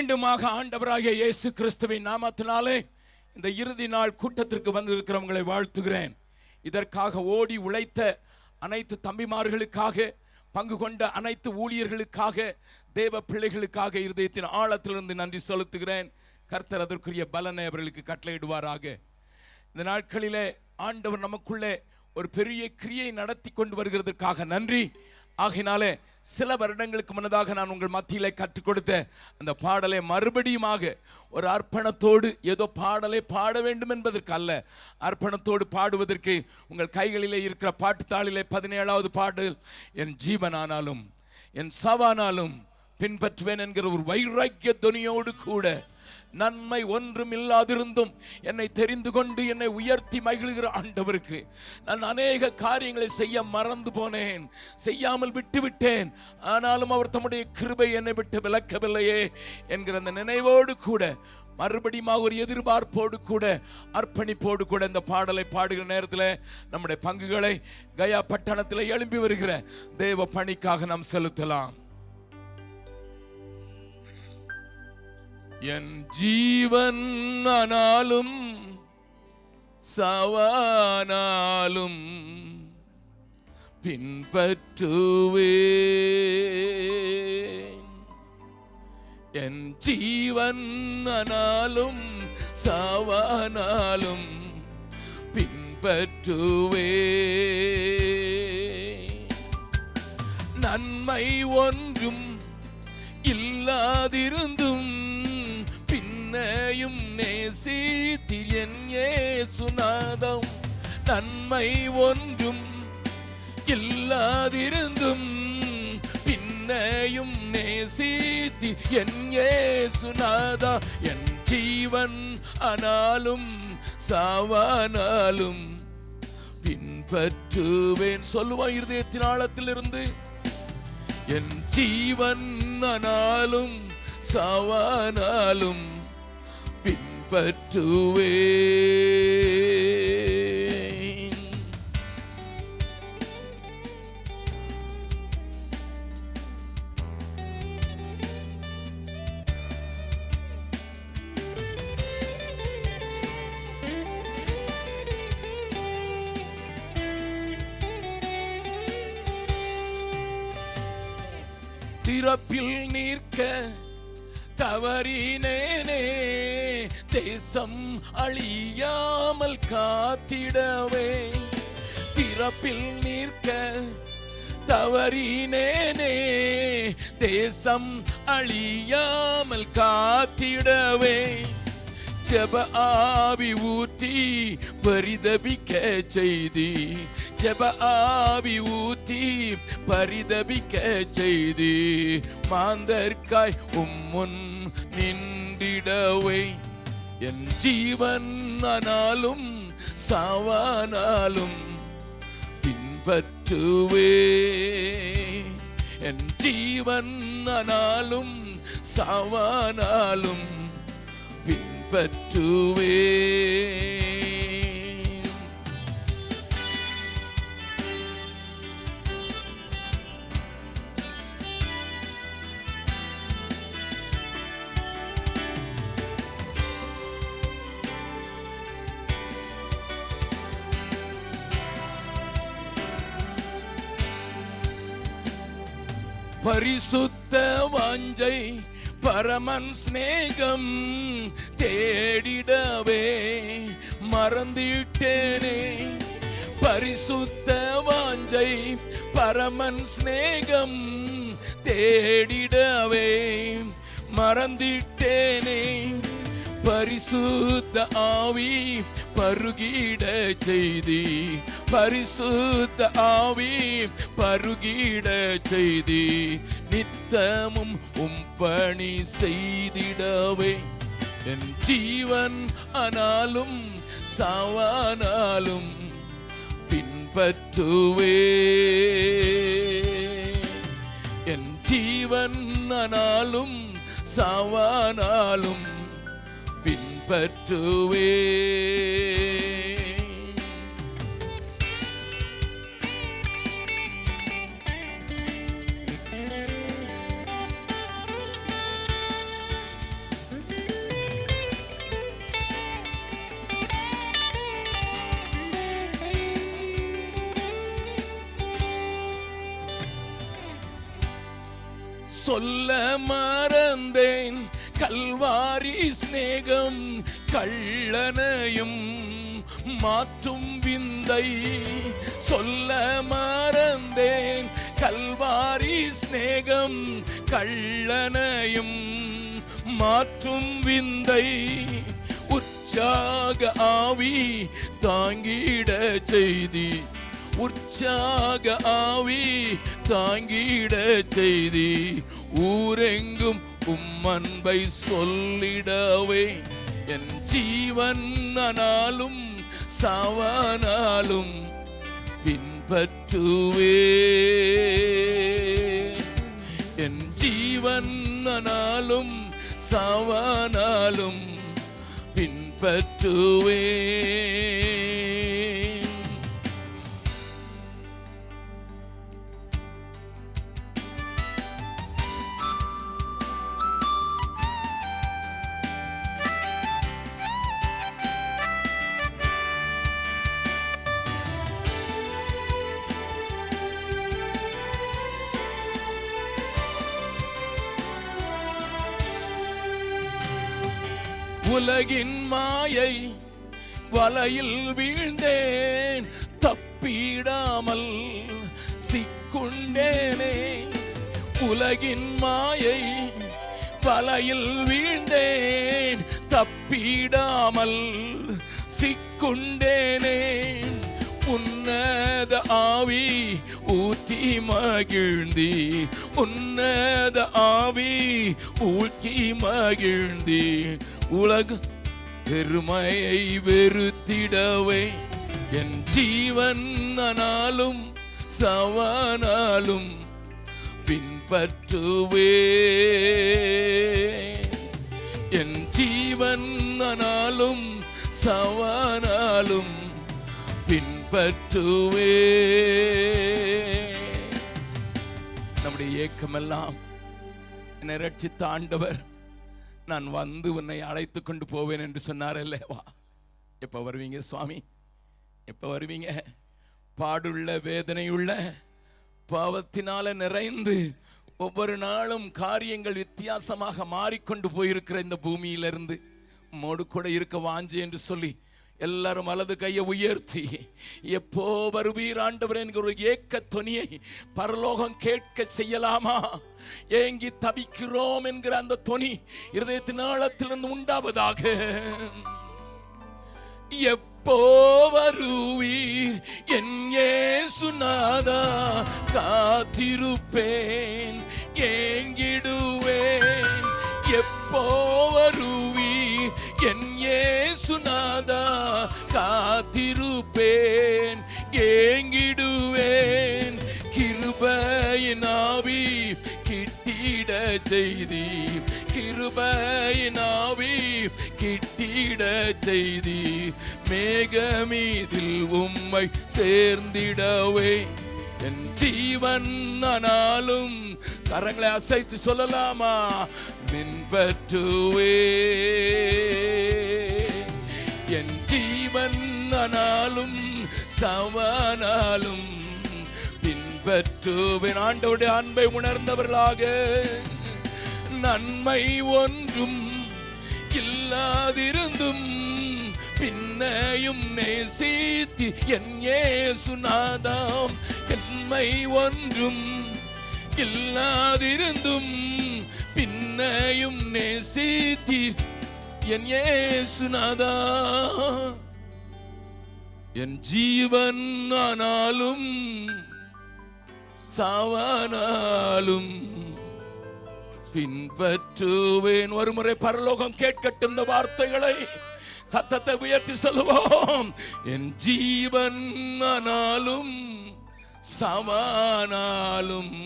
மீண்டுமாக ஆண்டவராகிய இயேசு கிறிஸ்துவின் நாமத்தினாலே இந்த இறுதி நாள் கூட்டத்திற்கு வந்திருக்கிறவங்களை வாழ்த்துகிறேன். இதற்காக ஓடி உழைத்த அனைத்து தம்பிமார்களுக்காக, பங்கு கொண்ட அனைத்து ஊழியர்களுக்காக, தேவ பிள்ளைகளுக்காக இருதயத்தின் ஆழத்திலிருந்து நன்றி செலுத்துகிறேன். கர்த்தர் அதற்குரிய பலனை அவர்களுக்கு கட்டளையிடுவாராக. இந்த நாட்களிலே ஆண்டவர் நமக்குள்ளே ஒரு பெரிய கிரியை நடத்தி கொண்டு வருகிறதற்காக நன்றி. ஆகினாலே சில வருடங்களுக்கு முன்னதாக நான் உங்கள் மத்தியிலே கற்றுக் கொடுத்த அந்த பாடலை மறுபடியுமாக ஒரு அர்ப்பணத்தோடு, ஏதோ பாடலை பாட வேண்டும் என்பதற்கு அல்ல, அர்ப்பணத்தோடு பாடுவதற்கு உங்கள் கைகளிலே இருக்கிற பாட்டுத்தாளிலே 17வது பாடல், என் ஜீவனானாலும் என் சாவானாலும் பின்பற்றுவேன் என்கிற ஒரு வைராக்கிய துணியோடு கூட, நன்மை ஒன்றும் இல்லாதிருந்தும் என்னை தெரிந்து கொண்டு என்னை உயர்த்தி மகிழ்கிற ஆண்டவருக்கு நான் அநேக காரியங்களை செய்ய மறந்து போனேன், செய்யாமல் விட்டுவிட்டேன், ஆனாலும் அவர் தம்முடைய கிருபை என்னை விட்டு விலக்கவில்லையே என்கிற அந்த நினைவோடு கூட, மறுபடியும் ஒரு எதிர்பார்ப்போடு கூட, அர்ப்பணிப்போடு கூட இந்த பாடலை பாடுகிற நேரத்தில் நம்முடைய பங்குகளை கயா பட்டணத்தில் எழும்பி வருகிற தேவ பணிக்காக நாம் செலுத்தலாம். என் ஜீவன் ஆனாலும் சாவானாலும் பின்பற்றுவேன். என் ஜீவன் ஆனாலும் சாவானாலும் பின்பற்றுவேன். நன்மை ஒன்றும் இல்லாதிருந்தும் பின்னையும் நேசித்தீர் என் இயேசுநாதம். நன்மை ஒன்றும் இல்லாதிருந்தும் பின்னையும் நேசித்தீர் என் இயேசுநாதா. என் ஜீவன் ஆனாலும் சாவானாலும் பின்பற்றுவேன். சொல்லுவான் இருதயத்தின் ஆழத்திலிருந்து, என் ஜீவன் ஆனாலும் சாவானாலும் பின்பற்றுவேன். திறப்பில் நிற்க தவறினேனே, தேசம் அழியாமல் காத்திடவே. திறப்பில் நிற்க தவறினேனே, தேசம் அழியாமல் காத்திடவே. ஜெப ஆவி ஊற்றி பரிதபிக்க செய்தி, ஜெப ஆவி ஊற்றி பரிதபிக்க செய்தி, மாந்தர்க்காய் உம்முன் நின்றிடவே. என் ஜீவன் ஆனாலும் சாவானாலும் பின்பற்றுவே. என் ஜீவன் ஆனாலும் சாவானாலும் பின்பற்றுவே. பரிசுத்த வாஞ்சை பரமன் சிநேகம் தேடிடவே மறந்திட்டேனே. பரிசுத்த வாஞ்சை பரமன் சிநேகம் தேடிடவே மறந்திட்டேனே. பரிசுத்த ஆவி பருகிட செய்தி, பரிசுத்த ஆவி பருகிட செய்தி, நித்தமும் பணி செய்திடவே. என் ஜீவன் ஆனாலும் சாவானாலும் பின்பற்றுவே. என் ஜீவன் ஆனாலும் சாவானாலும் பின்பற்றுவே. சொல்ல மறந்தேன் கல்வாரி சிநேகம் கள்ளனையும் மாற்றும் விந்தை. சொல்ல மறந்தேன் கல்வாரி சிநேகம் கள்ளனையும் மாற்றும் விந்தை. உற்சாக ஆவி தாங்கிட செய்தி, உற்சாக ஆவி தாங்கிட செய்தி. ஊரெங்கும் அன்பை சொல்லிடவே என் ஜீவன் ஆனாலும் சாவானாலும் பின்பற்றுவே. என் ஜீவன் ஆனாலும் சாவானாலும் பின்பற்றுவே. உலகின் மாயை வலையில் வீழ்ந்தேன், தப்பிடாமல் சிக்குண்டேனே. உலகின் மாயை வலையில் வீழ்ந்தேன், தப்பிடாமல் சிக்குண்டேனே. உன்னத ஆவி ஊற்றி மகிழ்ந்தி, உன்னத ஆவி ஊற்றி மகிழ்ந்தி. உலக பெருமையை வெறுத்திடவே என் ஜீவன் ஆனாலும் சாவானாலும் பின்பற்றுவே. என் ஜீவன் ஆனாலும் சாவானாலும் பின்பற்றுவே. நம்முடைய ஏக்கமெல்லாம் என்னை ரட்சித்த ஆண்டவர் நான் வந்து உன்னை அழைத்து கொண்டு போவேன் என்று சொன்னார் அல்லவா? எப்போ வருவீங்க சுவாமி, எப்போ வருவீங்க? பாடுள்ள வேதனையுள்ள பாவத்தினால நிறைந்து ஒவ்வொரு நாளும் காரியங்கள் வித்தியாசமாக மாறிக்கொண்டு போயிருக்கிற இந்த பூமியிலிருந்து மோடு கூட இருக்க வாஞ்சு என்று சொல்லி எல்லாரும் வலது கையை உயர்த்தி எப்போ வருவீர் ஆண்டவர் என்கிற ஒரு ஏக்க தொனியை பரலோகம் கேட்க செய்யலாமா? ஏங்கி தவிக்கிறோம் என்கிற அந்த தொனி இருதயத்தின் ஆழத்திலிருந்து உண்டாவதாக. எப்போ வருவீர் என் இயேசுநாதா, காத்திருப்பேன் ஏங்கிடுவேன். எப்போ வருவீர் என் இயேசுநாதா, காத்திருப்பேன் ஏங்கிடுவேன். கிருபையின் ஆவி கிட்டிட செய்தி, கிருபையின் ஆவி கிட்டிட செய்தி. மேகமீதில் உம்மை சேர்ந்திடவே என் ஜீவன் ஆனாலும், கரங்களை அசைத்து சொல்லலாமா? பின்பற்றுவே. என் ஜீவன் ஆனாலும் சாவானாலும் பின்பற்றுவேன். ஆண்டவருடைய அன்பை உணர்ந்தவர்களாக நன்மை ஒன்றும் இல்லாதிருந்தும் பின்னையும் நேசித்து என் இயேசுநாதாம். நன்மை ஒன்றும் இல்லாதிருந்தும் பின்னையும் நேசித்தீர் என் இயேசுநாதா. என் ஜீவன் ஆனாலும் சாவானாலும் பின்பற்றுவேன். ஒருமுறை பரலோகம் கேட்கட்டும் இந்த வார்த்தைகளை, சத்தத்தை உயர்த்தி சொல்லுவோம். என் ஜீவன் ஆனாலும் சாவானாலும்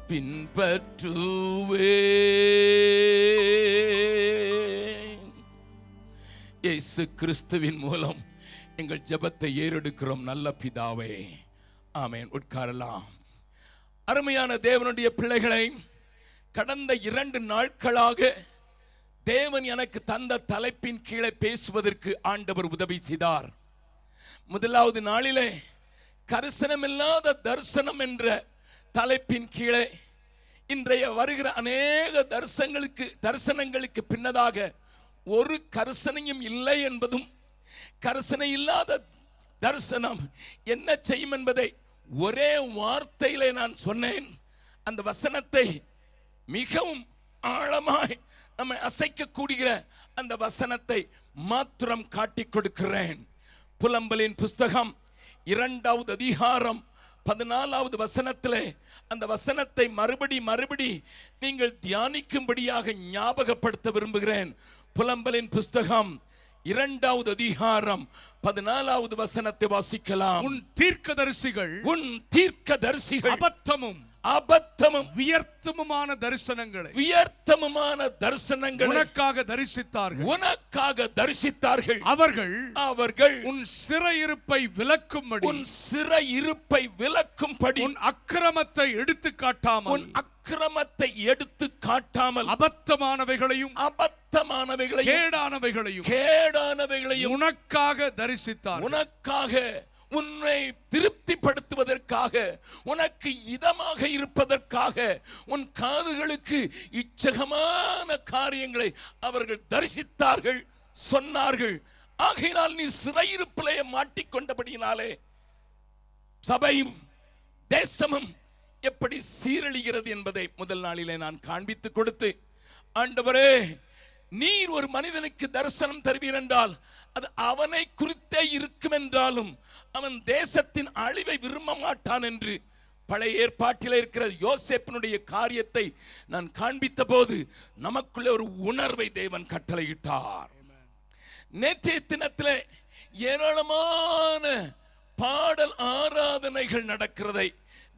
பின்பற்றுவே. இயேசு கிறிஸ்துவின் மூலம் எங்கள் ஜெபத்தை ஏறெடுக்கிறோம் நல்ல பிதாவே, ஆமென். உட்காரலாம். அருமையான தேவனுடைய பிள்ளைகளை, கடந்த 2 நாட்களாக தேவன் எனக்கு தந்த தலைப்பின் கீழே பேசுவதற்கு ஆண்டவர் உதவி செய்தார். முதலாவது நாளிலே கரிசனமில்லாத தரிசனம் என்ற தலைப்பின் கீழே இன்றைய வருகிற அநேக தரிசனங்களுக்கு பின்னதாக ஒரு கரிசனையும் இல்லை என்பதும், கரிசனை இல்லாத தரிசனம் என்ன செய்யும் என்பதை ஒரே வார்த்தையிலே நான் சொன்னேன். அந்த வசனத்தை மிகவும் ஆழமாய் நம்மை அசைக்கக்கூடிய அந்த வசனத்தை மாத்திரம் காட்டிக் கொடுக்கிறேன். புலம்பலின் புஸ்தகம் 2வது அதிகாரம் 14வது வசனத்திலே அந்த வசனத்தை மறுபடி நீங்கள் தியானிக்கும்படியாக ஞாபகப்படுத்த விரும்புகிறேன். புலம்பலின் புஸ்தகம் 2வது அதிகாரம் 14வது வசனத்தை வாசிக்கலாம். உன் தீர்க்கதரிசிகள் அபத்தமும் வியர்த்தமுமான தரிசனங்களை உனக்காக தரிசித்தார்கள். அவர்கள் உன் சிறையிருப்பை விலக்கும்படி உன் அக்கிரமத்தை எடுத்து காட்டாமல் அபத்தமானவைகளையும் கேடானவைகளையும் உனக்காக தரிசித்தார். உனக்காக, உன்னை திருப்திப்படுத்துவதற்காக, உனக்கு இதமாக இருப்பதற்காக, உன் காதுகளுக்கு இச்சகமான காரியங்களை அவர்கள் தரிசித்தார்கள், சொன்னார்கள். ஆகையினால் நீ சிறையிருப்பிலே மாட்டிக்கொண்டபடியினாலே சபையும் தேசமும் எப்படி சீரழிகிறது என்பதை முதல் நாளிலே நான் காண்பித்து கொடுத்து, ஆண்டவரே, நீர் ஒரு மனிதனுக்கு தரிசனம் தருவீர் என்றால் அது அவனை குறித்தே இருக்கும் என்றாலும் அவன் தேசத்தின் அழிவை விரும்ப மாட்டான் என்று பழைய ஏற்பாட்டில் இருக்கிற யோசேப்பினுடைய காரியத்தை நான் காண்பித்த போது நமக்குள்ளே ஒரு உணர்வை தேவன் கட்டளையிட்டார். நேற்றைய தினத்திலே ஏராளமான பாடல் ஆராதனைகள் நடக்கிறதை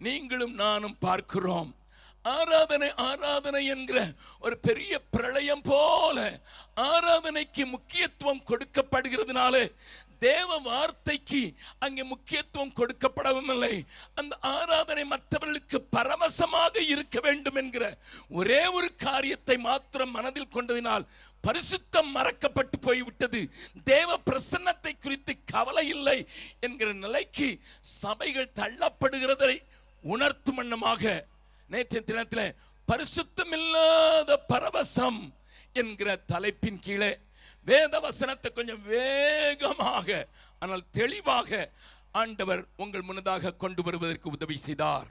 நீங்களும் நானும் பார்க்கிறோம். ஆராதனை என்கிற ஒரு பெரிய பிரளயம் போல ஆராதனைக்கு முக்கியத்துவம் கொடுக்கப்படுகிறதுனால தேவ வார்த்தைக்கு அங்கே முக்கியத்துவம் கொடுக்கப்படவும் இல்லை. அந்த ஆராதனை மற்றவர்களுக்கு பரவசமாக இருக்க வேண்டும் என்கிற ஒரே ஒரு காரியத்தை மாத்திரம் மனதில் கொண்டதினால் பரிசுத்தம் மறக்கப்பட்டு போய்விட்டது. தேவ பிரசன்னத்தை குறித்து கவலை இல்லை என்கிற நிலைக்கு சபைகள் தள்ளப்படுகிறதை உணர்த்தும் வண்ணமாக நேற்றைய தினத்தில் பரிசுத்தம் இல்லாத பரவசம் என்கிற தலைப்பின் கீழே வேத வசனத்தை கொஞ்சம் வேகமாக ஆனால் தெளிவாக ஆண்டவர் உங்கள் முன்னதாக கொண்டு வருவதற்கு உதவி செய்தார்.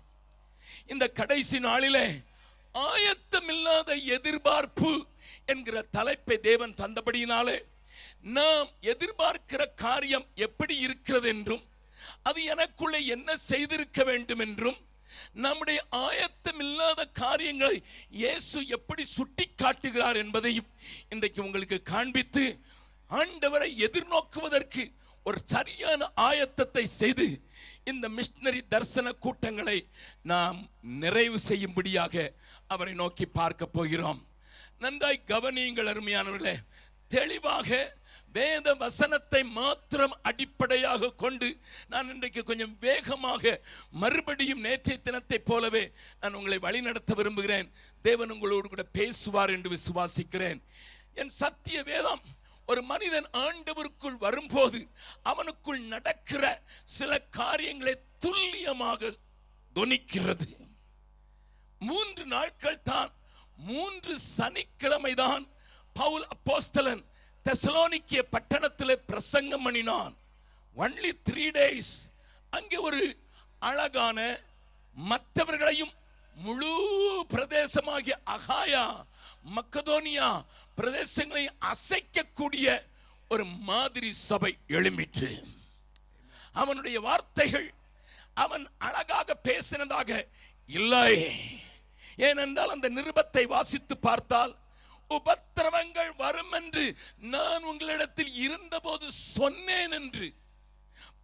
இந்த கடைசி நாளிலே ஆயத்தமில்லாத எதிர்பார்ப்பு என்கிற தலைப்பை தேவன் தந்தபடியினாலே நாம் எதிர்பார்க்கிற காரியம் எப்படி இருக்கிறது என்றும் அது எனக்குள்ளே என்ன செய்திருக்க வேண்டும் என்றும் நம்முடைய ஆயத்தம் இல்லாத காரியங்களை இயேசு எப்படி சுட்டி காட்டுகிறார் என்பதையும் இன்றைக்கு உங்களுக்கு காண்பித்து ஆண்டவரை எதிர்நோக்குவதற்கு ஒரு சரியான ஆயத்தத்தை செய்து இந்த மிஷனரி தரிசன கூட்டங்களை நாம் நிறைவு செய்யும்படியாக அவரை நோக்கி பார்க்க போகிறோம். நன்றாய் கவனியுங்கள் அருமையானவர்களே. தெளிவாக வேத வசனத்தை மாத்திரம் அடிப்படையாக கொண்டு நான் இன்றைக்கு கொஞ்சம் வேகமாக மறுபடியும் நேற்றைய தினத்தை போலவே நான் உங்களை வழிநடத்த விரும்புகிறேன். தேவன் உங்களோடு கூட பேசுவார் என்று விசுவாசிக்கிறேன். என் சத்திய வேதம் ஒரு மனிதன் ஆண்டவருக்குள் வரும்போது அவனுக்குள் நடக்கிற சில காரியங்களை துல்லியமாக துணிக்கிறது. 3 நாட்கள் தான், 3 சனிக்கிழமை தான் பவுல் அப்போஸ்தலன் தெசலோனிக்கே பட்டணத்திலே பிரசங்கம் பண்ணினான். only 3 days. அங்கே ஒரு அழகான மற்றவர்களையும் முழு பிரதேசமாகிய அகாயா மக்கதோனியா பிரதேசங்களை அசைக்கக்கூடிய ஒரு மாதிரி சபை எழும்பிற்று. அவனுடைய வார்த்தைகள் அவன் அழகாக பேசினதாக இல்லை. ஏனென்றால் அந்த நிருபத்தை வாசித்து பார்த்தால் உபத்திரவங்கள் வரும் என்று நான் உங்களிடத்தில் இருந்தபோது சொன்னேன் என்று,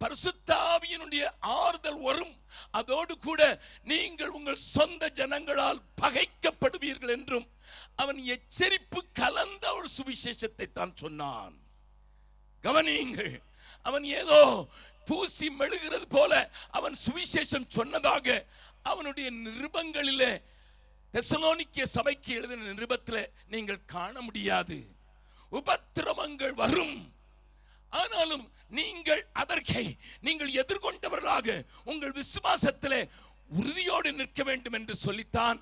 பரிசுத்த ஆவியினுடைய ஆறுதல் வரும், அதோடு கூட நீங்கள் உங்கள் சொந்த ஜனங்களால் பகைக்கப்படுவீர்கள் என்றும் அவன் எச்சரிப்பு கலந்த ஒரு சுவிசேஷத்தை தான் சொன்னான். கவனியுங்கள், அவன் ஏதோ பூசி மெழுகிறது போல அவன் சுவிசேஷம் சொன்னதாக அவனுடைய நிருபங்களிலே, தெசலோனிக்கே சபைக்கு எழுதின நிருபத்தில் நீங்கள் காண முடியாது. உபத்திரவங்கள் வரும், ஆனாலும் நீங்கள் அதற்கை நீங்கள் எதிர்கொண்டவர்களாக உங்கள் விசுவாசத்திலே உறுதியோடு நிற்க வேண்டும் என்று சொல்லித்தான்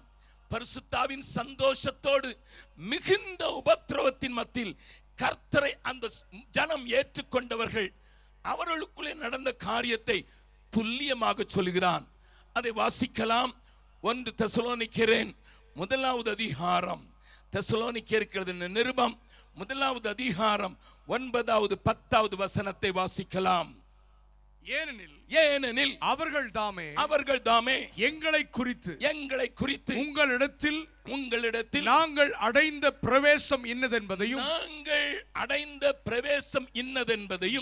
பரிசுத்தாவின் சந்தோஷத்தோடு மிகுந்த உபத்திரவத்தின் மத்தியில் கர்த்தரை அந்த ஜனம் ஏற்றுக்கொண்டவர்கள் அவர்களுக்குள்ளே நடந்த காரியத்தை துல்லியமாக சொல்கிறான். அதை வாசிக்கலாம். 1 தெசலோனிக்கேயர் 1 அதிகாரம், தெசலோனிக்கேயர் நிருபம் 1 அதிகாரம் 9, 10 வசனத்தை வாசிக்கலாம். ஏனெனில் அவர்கள் தாமே எங்களை குறித்து உங்களிடத்தில் நாங்கள் அடைந்த பிரவேசம் இன்னதென்பதையும்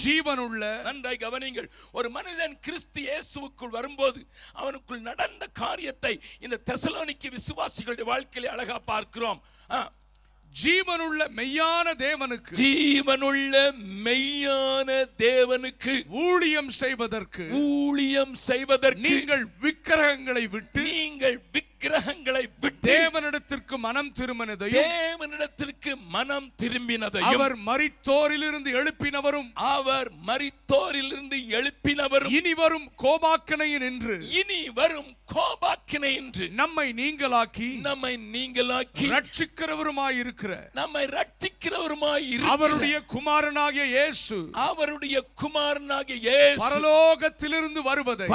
ஜீவனுள்ள, நன்றாய் கவனிங்கள், ஒரு மனிதன் கிறிஸ்து இயேசுவுக்குள் வரும்போது அவனுக்குள் நடந்த காரியத்தை இந்த தெசலோனிக்கே விசுவாசிகளுடைய வாழ்க்கையிலே அழகா பார்க்கிறோம். ஜீவனுள்ள மெய்யான தேவனுக்கு ஊழியம் செய்வதற்கு நீங்கள் விக்கிரகங்களை விட்டு தேவனிடத்திற்கு மனம் திரும்பினதையும் அவர் மரித்தோரிலிருந்து எழுப்பினவரும் இனி வரும் கோபாக்கினையின் என்று நம்மை நீங்களாக்கி ரட்சிக்கிறவருமாயிருக்கிற அவருடைய குமாரனாகிய இயேசு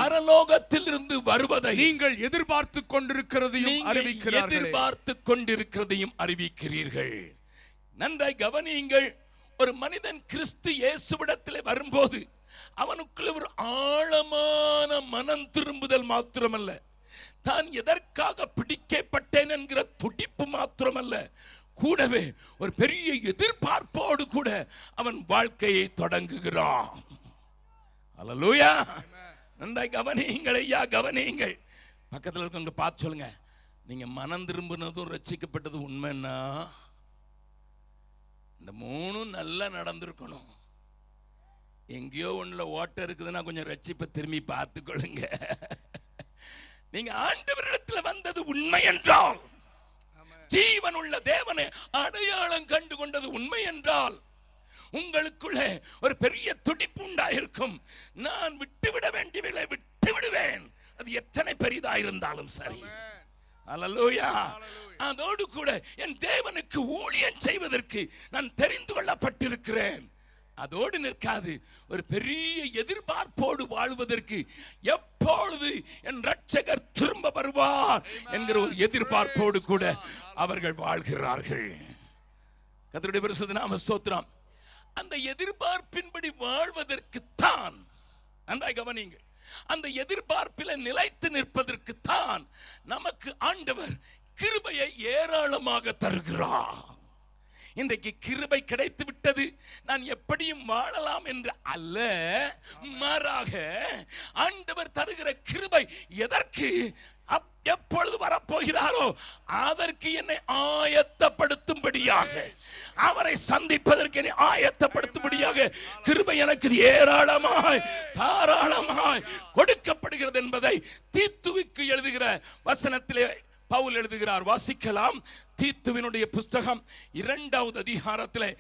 பரலோகத்திலிருந்து வருவதை நீங்கள் எதிர்பார்த்துக் கொண்டிருக்கிறதையும் அறிவிக்கிறீர்கள். நன்றாய் கவனியுங்கள். ஒரு மனிதன் கிறிஸ்து இயேசுவிடத்திலே வரும்போது அவனுக்குள்ள ஒரு ஆழமான மனம் திரும்புதல் மாத்திரமல்ல, தான் எதற்காக பிடிக்கப்பட்டேன் என்கிற துடிப்பு மாத்திரமல்ல, கூடவே ஒரு பெரிய எதிர்பார்ப்போடு கூட அவன் வாழ்க்கையை தொடங்குகிறான். அல்லேலூயா. நன்றாய் கவனியுங்கள் ஐயா, கவனியுங்கள். பக்கத்தில் இருக்கவங்க பார்த்து சொல்லுங்க, நீங்க மனம் திரும்பினதும் ரட்சிக்கப்பட்டது உண்மைன்னா இந்த 3 நல்லா நடந்திருக்கணும். எங்கேயோ ஒண்ணுல ஓட்டம் இருக்குதுன்னா கொஞ்சம் ரட்சிப்பை திரும்பி பார்த்துக்கொள்ளுங்க. நீங்க ஆண்டவரிடத்தில் வந்தது உண்மை என்றால், ஜீவன் உள்ள தேவனை அடையாளம் கண்டு கொண்டது உண்மை என்றால், உங்களுக்குள்ளே ஒரு பெரிய துடிப்பு உண்டாயிருக்கும். நான் விட்டுவிட வேண்டியவர்களை விட்டு விடுவேன், அது எத்தனை பெரிதா இருந்தாலும் சரி. அல்லேலூயா. அதோடு கூட என் தேவனுக்கு ஊழியம் செய்வதற்கு நான் தெரிந்து கொள்ளப்பட்டிருக்கிறேன். அதோடு நிற்காது, ஒரு பெரிய எதிர்பார்ப்போடு வாழ்வதற்கு எப்பொழுது என் ரட்சகர் திரும்ப வருவார் என்கிற ஒரு எதிர்பார்ப்போடு கூட அவர்கள் வாழ்கிறார்கள். கர்த்தருடைய பரிசுத்த நாம ஸ்தோத்திரம். அந்த எதிர்பார்ப்பின்படி வாழ்வதற்கு தான், நன்றாய் கவனியுங்கள், அந்த எதிர்பார்ப்பில் நிலைத்து நிற்பதற்கு தான் நமக்கு ஆண்டவர் கிருபையை ஏராளமாக தருகிறார். இன்றைக்கு கிருபை கிடைத்து விட்டது, நான் எப்படியும் வாழலாம் என்று அல்ல, மாறாக ஆண்டவர் தருகிற கிருபை எதற்கு, எப்பொழுது வரப்போகிறாரோ அதற்கு என்னை ஆயத்தப்படுத்தும்படியாக, அவரை சந்திப்பதற்கு என்னை ஆயத்தப்படுத்தும்படியாக கிருபை எனக்கு ஏராளமாய் தாராளமாய் கொடுக்கப்படுகிறது என்பதை தீத்துவுக்கு எழுதுகிற வசனத்திலே பவுல் எழுதுகிறார். வாசிக்கலாம். தீத்துவினுடைய புஸ்தகம் 2வது அதிகாரத்திலே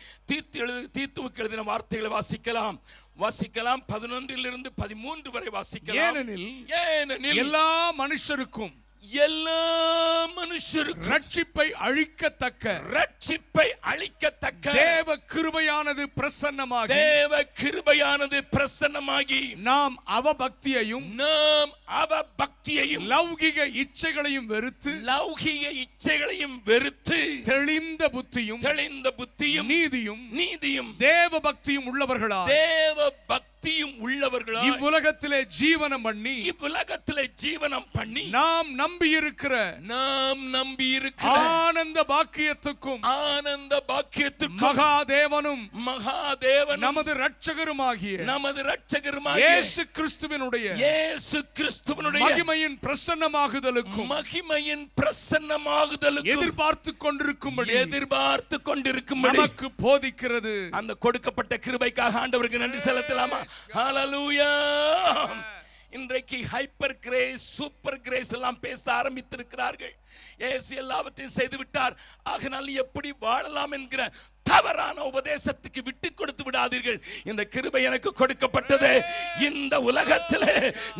தீத்துவுக்கு எழுதின வார்த்தைகளை வாசிக்கலாம். 11 to 13 வரை வாசிக்கலாம். ஏனெனில் எல்லா மனுஷருக்கும் ரட்சிப்பை அழிக்கத்தக்க தேவ கிருபையானது பிரசன்னமாகி நாம் அவபக்தியையும் லௌகிக இச்சைகளையும் வெறுத்து தெளிந்த புத்தியும் நீதியும் தேவ பக்தியும் உள்ளவர்களா இவ்வுலகத்திலே ஜீவனம் பண்ணி நாம் நம்பி இருக்கிற ஆனந்த பாக்கியத்துக்கும் மகாதேவனும் நமது இரட்சகருமாகிய இயேசு கிறிஸ்துவினுடைய மகிமையின் பிரசன்னமாகுதலுக்கும் எதிர்பார்த்து கொண்டிருக்கும்படி நமக்கு போதிக்கிறது. அந்த கொடுக்கப்பட்ட கிருபைக்காக ஆண்டவருக்கு நன்றி செலுத்தலாமா? ஹல்லேலூயா. இன்றைக்கு ஹைப்பர் கிரேஸ், சூப்பர் கிரேஸ் எல்லாம் பேச ஆரம்பித்திருக்கிறார்கள். இயேசு எல்லாவற்றையும் செய்து விட்டார், ஆகினால் எப்படி வாழலாம் என்கிற தவறான உபதேசத்துக்கு விட்டு கொடுத்து விடாதீர்கள். இந்த கிருபை எனக்கு கொடுக்கப்பட்டது இந்த உலகத்திலே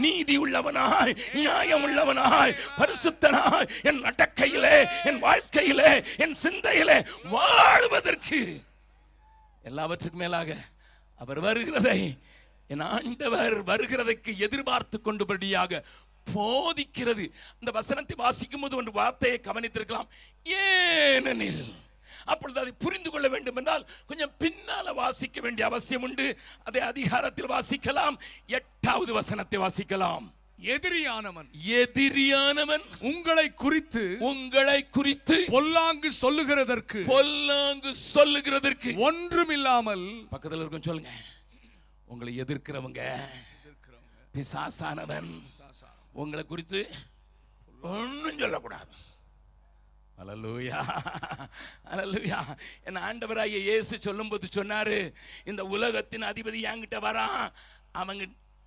நீதி உள்ளவனாய், நியாயம் உள்ளவனாய், பரிசுத்தனாய் என் நடக்கையிலே என் வாழ்க்கையிலே, என் சிந்தையிலே வாழ்வதற்கு எல்லாவற்றுக்கும் மேலாக அவர் வருகிறதை, என் ஆண்டவர் வருகிறதற்கு எதிர்பார்த்து கொண்டபடியாக போதிக்கிறது. இந்த வசனத்தை வாசிக்கும் போது ஒரு வார்த்தையை கவனித்திருக்கலாம், ஏனெனில். அப்பொழுது அதை புரிந்து கொள்ள வேண்டும் என்றால் கொஞ்சம் பின்னால வாசிக்க வேண்டிய அவசியம் உண்டு. அதை அதிகாரத்தில் வாசிக்கலாம். 8வது வசனத்தை வாசிக்கலாம். எதிரியானவன் உங்களை குறித்து பொல்லாங்கு சொல்லுகிறதற்கு ஒன்றுமில்லாமல், பக்கத்தில் இருக்கும் சொல்லுங்க, உங்களை எதிர்க்கிறவங்க பிசாசானவன் உங்களை குறித்து ஒன்றும் சொல்லக்கூடாது. அல்லேலூயா, அல்லேலூயா. என் ஆண்டவராகிய இயேசு சொல்லும்போது சொன்னாரு, இந்த உலகத்தின் அதிபதி என்கிட்ட வரான்,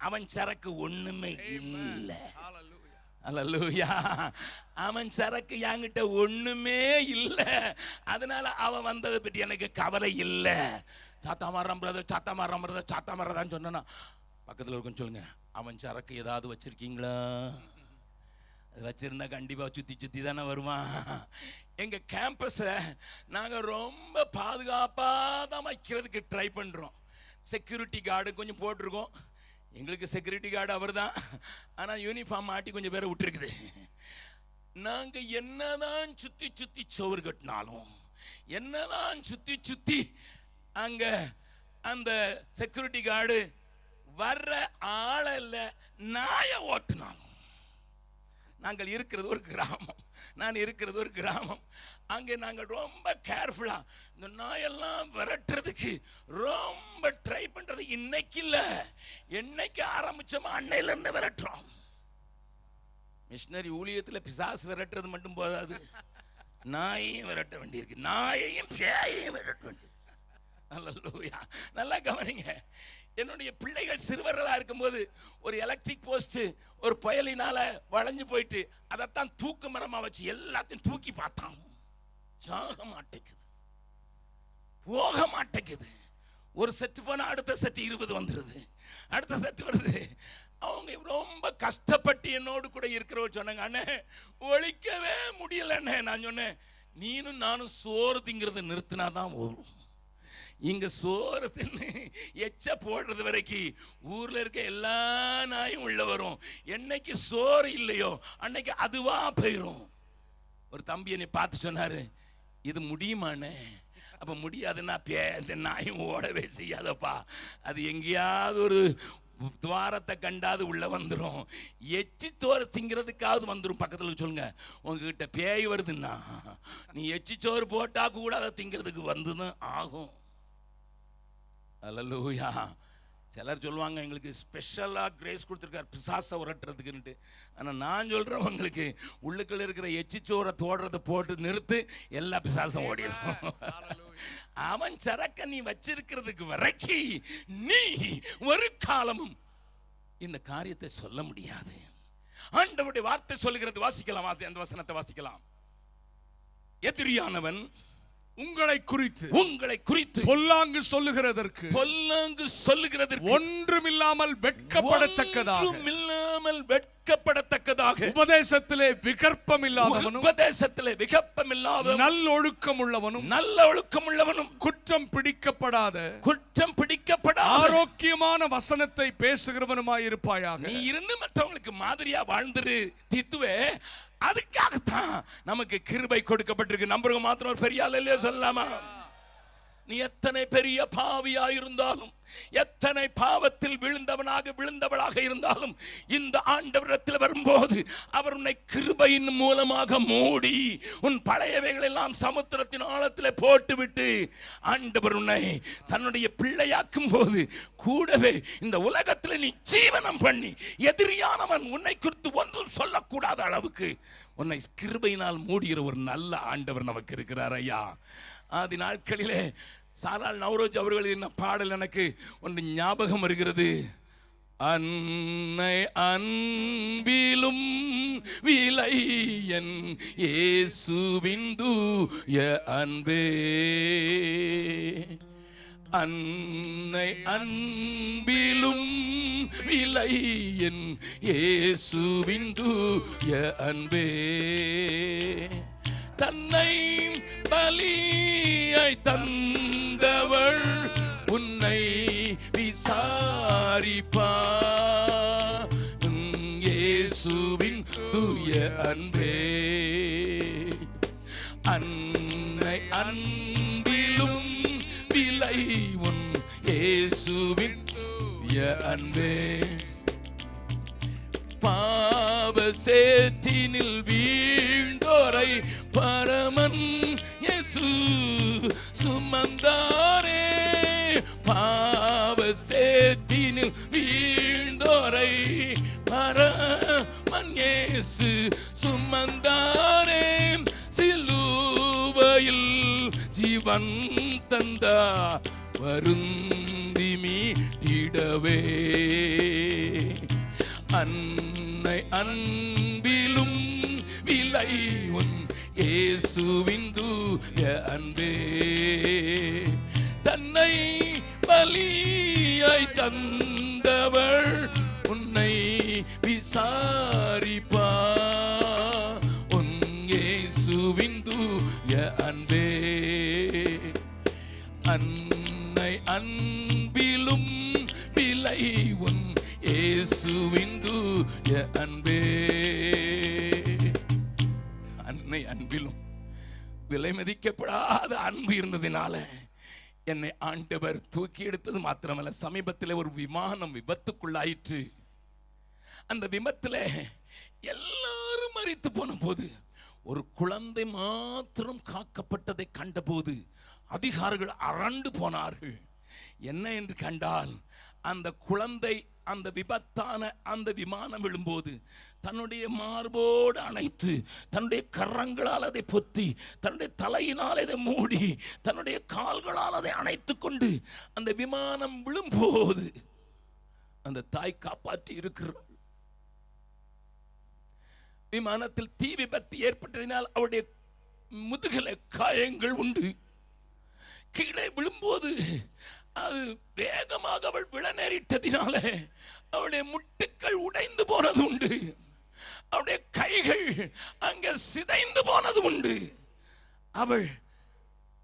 அவன் சரக்கு ஒண்ணுமே இல்லை. அல்லேலூயா. அவன் சரக்கு என்கிட்ட ஒண்ணுமே இல்லை, அதனால அவன் வந்ததை பற்றி எனக்கு கவலை இல்லை. சாத்தா மாறதான் சொன்னா பக்கத்தில் இருக்கும் சொல்லுங்க, அவன் சரக்கு ஏதாவது வச்சிருக்கீங்களா? வச்சிருந்தா கண்டிப்பா சுத்தி தானே வருவான். எங்க கேம்பஸை நாங்க ரொம்ப பாதுகாப்பா தான் வைக்கிறதுக்கு ட்ரை பண்றோம். செக்யூரிட்டி கார்டு கொஞ்சம் போட்டிருக்கோம். எங்களுக்கு செக்யூரிட்டி கார்டு அவர் தான், ஆனா யூனிஃபார்ம் மாட்டி கொஞ்சம் பேரை விட்டுருக்குது. நாங்க என்னதான் சுத்தி சோறு கட்டினாலும், என்னதான் சுத்தி அங்க அந்த செக்யூரிட்டி கார்டு வர்ற ஆளல்ல நாய ஓட்டுனாலும், நாங்கள் இருக்கிறது ஒரு கிராமம், நான் இருக்கிறது ஒரு கிராமம், அங்கே நாங்கள் ரொம்ப கேர்ஃபுல்லா இந்த நாயெல்லாம் விரட்டுறதுக்கு ரொம்ப ட்ரை பண்றது. இன்னைக்கு இல்ல, என்னைக்கு ஆரம்பிச்சோமோ அன்னையில இருந்து விரட்டுறோம். மிஷனரி ஊழியத்தில் பிசாசு விரட்டுறது மட்டும் போதாது, நாயையும் விரட்ட வேண்டியிருக்கு, நாயையும் பேயையும் விரட்ட வேண்டியிருக்கு. அல்லேலூயா. நல்லா கவனிங்க. என்னுடைய பிள்ளைகள் சிறுவர்களா இருக்கும்போது ஒரு எலக்ட்ரிக் போஸ்ட் ஒரு புயலினால வளைஞ்சு போயிட்டு அதைத்தான் தூக்கு மரமா வச்சு எல்லாத்தையும் தூக்கி பார்த்தான். சாக மாட்டேங்குது, போக மாட்டேங்குது. ஒரு செட்டு போனா அடுத்த செட்டு 20 வந்துருது, அடுத்த செட்டு வருது. அவங்க ரொம்ப கஷ்டப்பட்டு என்னோடு கூட இருக்கிறவங்க சொன்னாங்க, அண்ணே ஒழிக்கவே முடியலண்ணே. நான் சொன்னேன், நீனும் நானும் சோறு திங்கிறத நிறுத்தினாதான் வரும். இங்க சோறு தின்னு எச்ச போடுறது வரைக்கும் ஊர்ல இருக்க எல்லா நாயும் உள்ள வரும். என்னைக்கு சோறு இல்லையோ அன்னைக்கு அதுவா போயிரும். ஒரு தம்பி என்னை பார்த்து சொன்னாரு, இது முடியுமாண்ணே? அப்ப முடியாதுன்னா இந்த நாயும் ஓடவே செய்யாதப்பா, அது எங்கேயாவது ஒரு துவாரத்தை கண்டாது உள்ள வந்துடும், எச்சி சோறு திங்கிறதுக்காவது வந்துடும். பக்கத்தில் சொல்லுங்க, உங்ககிட்ட பேய் வருதுன்னா நீ எச்சி சோறு போட்டா கூட அதை திங்கிறதுக்கு வந்துதான் ஆகும். அல்லேலூயா. சிலர் சொல்லுவாங்க, எங்களுக்கு ஸ்பெஷலாக கிரேஸ் கொடுத்துருக்காரு பிசாசை உரட்டுறதுக்குன்ட்டு. ஆனால் நான் சொல்கிறேன், உங்களுக்கு உள்ளுக்குள்ள இருக்கிற எச்சிச்சோரை தோடுறதை போட்டு நிறுத்து, எல்லா பிசாசும் ஓடிடும். அவன் சரக்க நீ வச்சிருக்கிறதுக்கு வரைக்கும் நீ ஒரு காலமும் இந்த காரியத்தை சொல்ல முடியாது. ஆண்டவருடைய வார்த்தை சொல்லுகிறது. வாசிக்கலாம், அந்த வசனத்தை வாசிக்கலாம். எதிரியானவன் உங்களை குறித்து பொல்லாங்கு சொல்லுகிறதற்கு ஒன்றுமில்லாமல் வெட்கப்படத்தக்கதாக உபதேசத்திலே விகற்பம் இல்லாதவனும் நல்லொழுக்கம் உள்ளவனும் குற்றம் பிடிக்கப்படாத ஆரோக்கியமான வசனத்தை பேசுகிறவனுமாய் இருப்பாயாக. நீ இருந்து மற்றவங்களுக்கு மாதிரியா வாழ்ந்துரு தீத்துவே. அதுக்காகத்தான் நமக்கு கிருபை கொடுக்கப்பட்டிருக்கு. நம்புறவங்க மாத்திரம் ஒரு பெரிய ஆள் இல்லையா சொல்லலாமா? நீ எத்தனை பெரிய பாவியா இருந்தாலும், எத்தனை பாவத்தில் விழுந்தவளாக இருந்தாலும், இந்த ஆண்டவரிடத்தில் வரும்போது அவர் உன்னை கிருபையின் மூலமாக மூடி உன் பழையவைகள் எல்லாம் சமுத்திரத்தின் ஆழத்தில் போட்டுவிட்டு ஆண்டவர் உன்னை தன்னுடைய பிள்ளையாக்கும் போது கூடவே இந்த உலகத்தில் நீ ஜீவனம் பண்ணி எதிரியானவன் உன்னை குறித்து ஒன்றும் சொல்லக்கூடாத அளவுக்கு உன்னை கிருபையினால் மூடுகிற ஒரு நல்ல ஆண்டவர் நமக்கு இருக்கிறார் ஐயா. ஆதி நாட்களிலே சாரால் நவ்ரோஜ் அவர்களின் பாடல் எனக்கு ஒன்று ஞாபகம் வருகிறது. அன்னை அன்பிலும் விலையன் இயேசுவின் தூய அன்பே, அன்னை அன்பிலும் விலையன் இயேசுவின் தூய அன்பே, தந்தவள் உன்னை விசாரிப்பா. இயேசுவின் தூய அன்பே, அன்னை அன்பிலும் விலை உன் இயேசுவின் தூய அன்பே. பாவ சேற்றினில் வீழ்ந்தோரை பரமன் இயேசு சுமந்தாரே. பாவ சேற்றினில் வீழ்ந்தோரை பரமன் இயேசு சுமந்தாரே. சிலுவையில் ஜீவன் தந்தா வருந்தி மீட்டிடவே. அன்னை அன்பிலும் விலை உன் இயேசுவின் தூய அன்பே. தன்னை பலியாய் தந்தவள் உன்னை விசாரிப்பா. உன் இயேசுவின் தூய அன்பே. அன்னை அன்பிலும் விலை உன் இயேசுவின் தூய அன்பே. அன்னை அன்பிலும் விலை மதிக்கப்படாத அன்பு இருந்ததினால என்னை ஆண்டவர் தூக்கி எடுத்தது மாத்திரமல்ல, சமீபத்தில் ஒரு விமானம் விபத்துக்குள்ளாயிற்று. அந்த விபத்தில் எல்லாரும் மரித்து போன போது ஒரு குழந்தை மாத்திரம் காக்கப்பட்டதை கண்டபோது அதிகாரிகள் அரண்டு போனார்கள். என்ன என்று கண்டால், அந்த குழந்தை அந்த விபத்தான அந்த விமானம் விழும்போது தன்னுடைய மார்போடு அணைத்து, தன்னுடைய கரங்களால் அதை பொத்தி, தன்னுடைய தலையினால் அதை மூடி, தன்னுடைய கால்களால் அதை அணைத்து கொண்டு அந்த விமானம் விழும்போது அந்த தாய் காப்பாற்றி இருக்கிறார். விமானத்தில் தீ விபத்து ஏற்பட்டதினால் அவருடைய முதுகலை காயங்கள் உண்டு. கீழே விழும்போது அது வேகமாக அவள் விழ நேரிட்டதினால அவளுடைய முட்டுக்கள் உடைந்து போனது உண்டு. அவளுடைய கைகள் அங்கே சிதைந்து போனது உண்டு. அவள்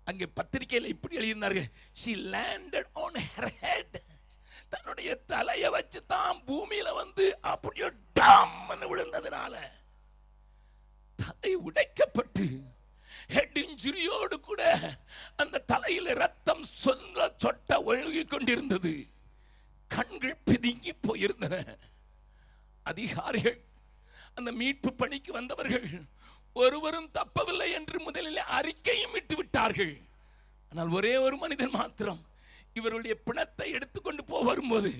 அங்கே பத்திரிகையில் இப்படி எழுதினார்கள், she landed on her head. தன்னுடைய தலையை வச்சு தான் பூமியில வந்து அப்படியே டாம் விழுந்ததுனால தலை உடைக்கப்பட்டு ஹெட் இன்ஜுரியோடு கூட அந்த தலையில் ரத்தம் சொட்ட ஒழுகி கொண்டிருந்தது. கண்கள் பிதுங்கி போயிருந்தன. அதிகாரிகள், அந்த மீட்பு பணிக்கு வந்தவர்கள் ஒருவரும் தப்பவில்லை என்று முதலில் அறிக்கையும் விட்டு விட்டார்கள். ஆனால் ஒரே ஒரு மனிதன் மாத்திரம் இவருடைய பிணத்தை எடுத்துக்கொண்டு வரும்போது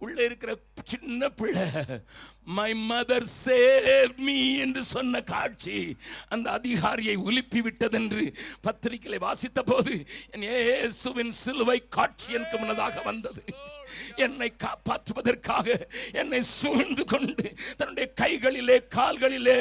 உள்ளே இருக்கிற சின்ன பிள்ளை மை மதர் சேவ் மீ என்று சொன்ன காட்சி அந்த அதிகாரியை உலுப்பி விட்டதென்று பத்திரிகையை வாசித்த போது என் இயேசுவின் சிலுவை காட்சி எனக்கு முன்னதாக வந்தது. என்னை காப்பாற்றுவதற்காக என்னை சூழ்ந்து கொண்டு தன்னுடைய கைகளிலே கால்களிலே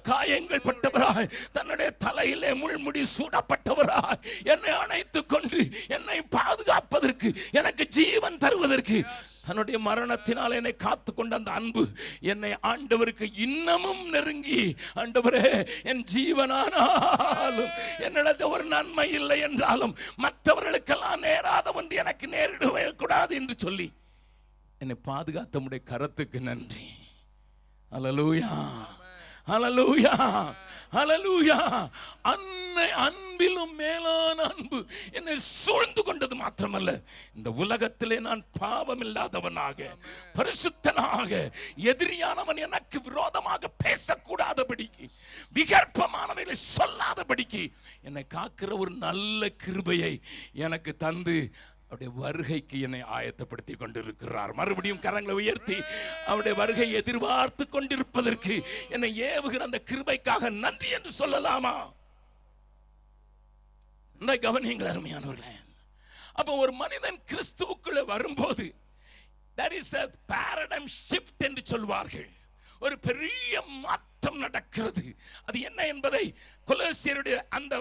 காயங்கள் பட்டவராய், தன்னுடைய தலையிலே முள்முடி சூடப்பட்டவராய் என்னை அணைத்துக் கொண்டு என்னை பாதுகாப்பதற்கு, எனக்கு ஜீவன் தருவதற்கு, தன்னுடைய மரணத்தினால் என்னை காத்து கொண்ட அந்த அன்பு என்னை ஆண்டவருக்கு இன்னமும் நெருங்கி, ஆண்டவரே என் ஜீவனானாலும் என்னிடத்தில் ஒரு நன்மை இல்லை என்றாலும் மற்றவர்களுக்கெல்லாம் நேராத ஒன்று எனக்கு நேரிடவே கூடாது என்று சொல்லி என்னை பாதுகாத்த உம்முடைய கரத்துக்கு நன்றி. அல்லேலூயா, அல்லேலூயா, அல்லேலூயா. அன்னை அன்பிலும் மேலான அன்பு என்னை சூழ்ந்து கொண்டது மாத்திரமல்ல, இந்த உலகத்திலே நான் பாவம் இல்லாதவனாக பரிசுத்தனாக எதிரியானவன் எனக்கு விரோதமாக பேசக்கூடாதபடிக்கு, விகற்பமானவைகளை சொல்லாதபடிக்கு என்னை காக்கிற ஒரு நல்ல கிருபையை எனக்கு தந்து அவருடைய வருகைக்கு என்னை ஆயத்தப்படுத்தி கொண்டிருக்கிறார். மறுபடியும் கரங்களை உயர்த்தி அவருடைய வருகை எதிர்பார்த்து கொண்டிருப்பதற்கு என்னை ஏவுகிற அந்த கிருபைக்காக நன்றி என்று சொல்லலாமா? இந்த கவனியங்கள் அருமையானவர்களே. அப்போ ஒரு மனிதன் கிறிஸ்துவுக்குள்ள வரும்போது there is a paradigm shift என்று சொல்வார்கள். ஒரு பெரிய மாற்றம் நடக்கிறது. அது என்ன என்பதை கொலோசியருடைய அந்த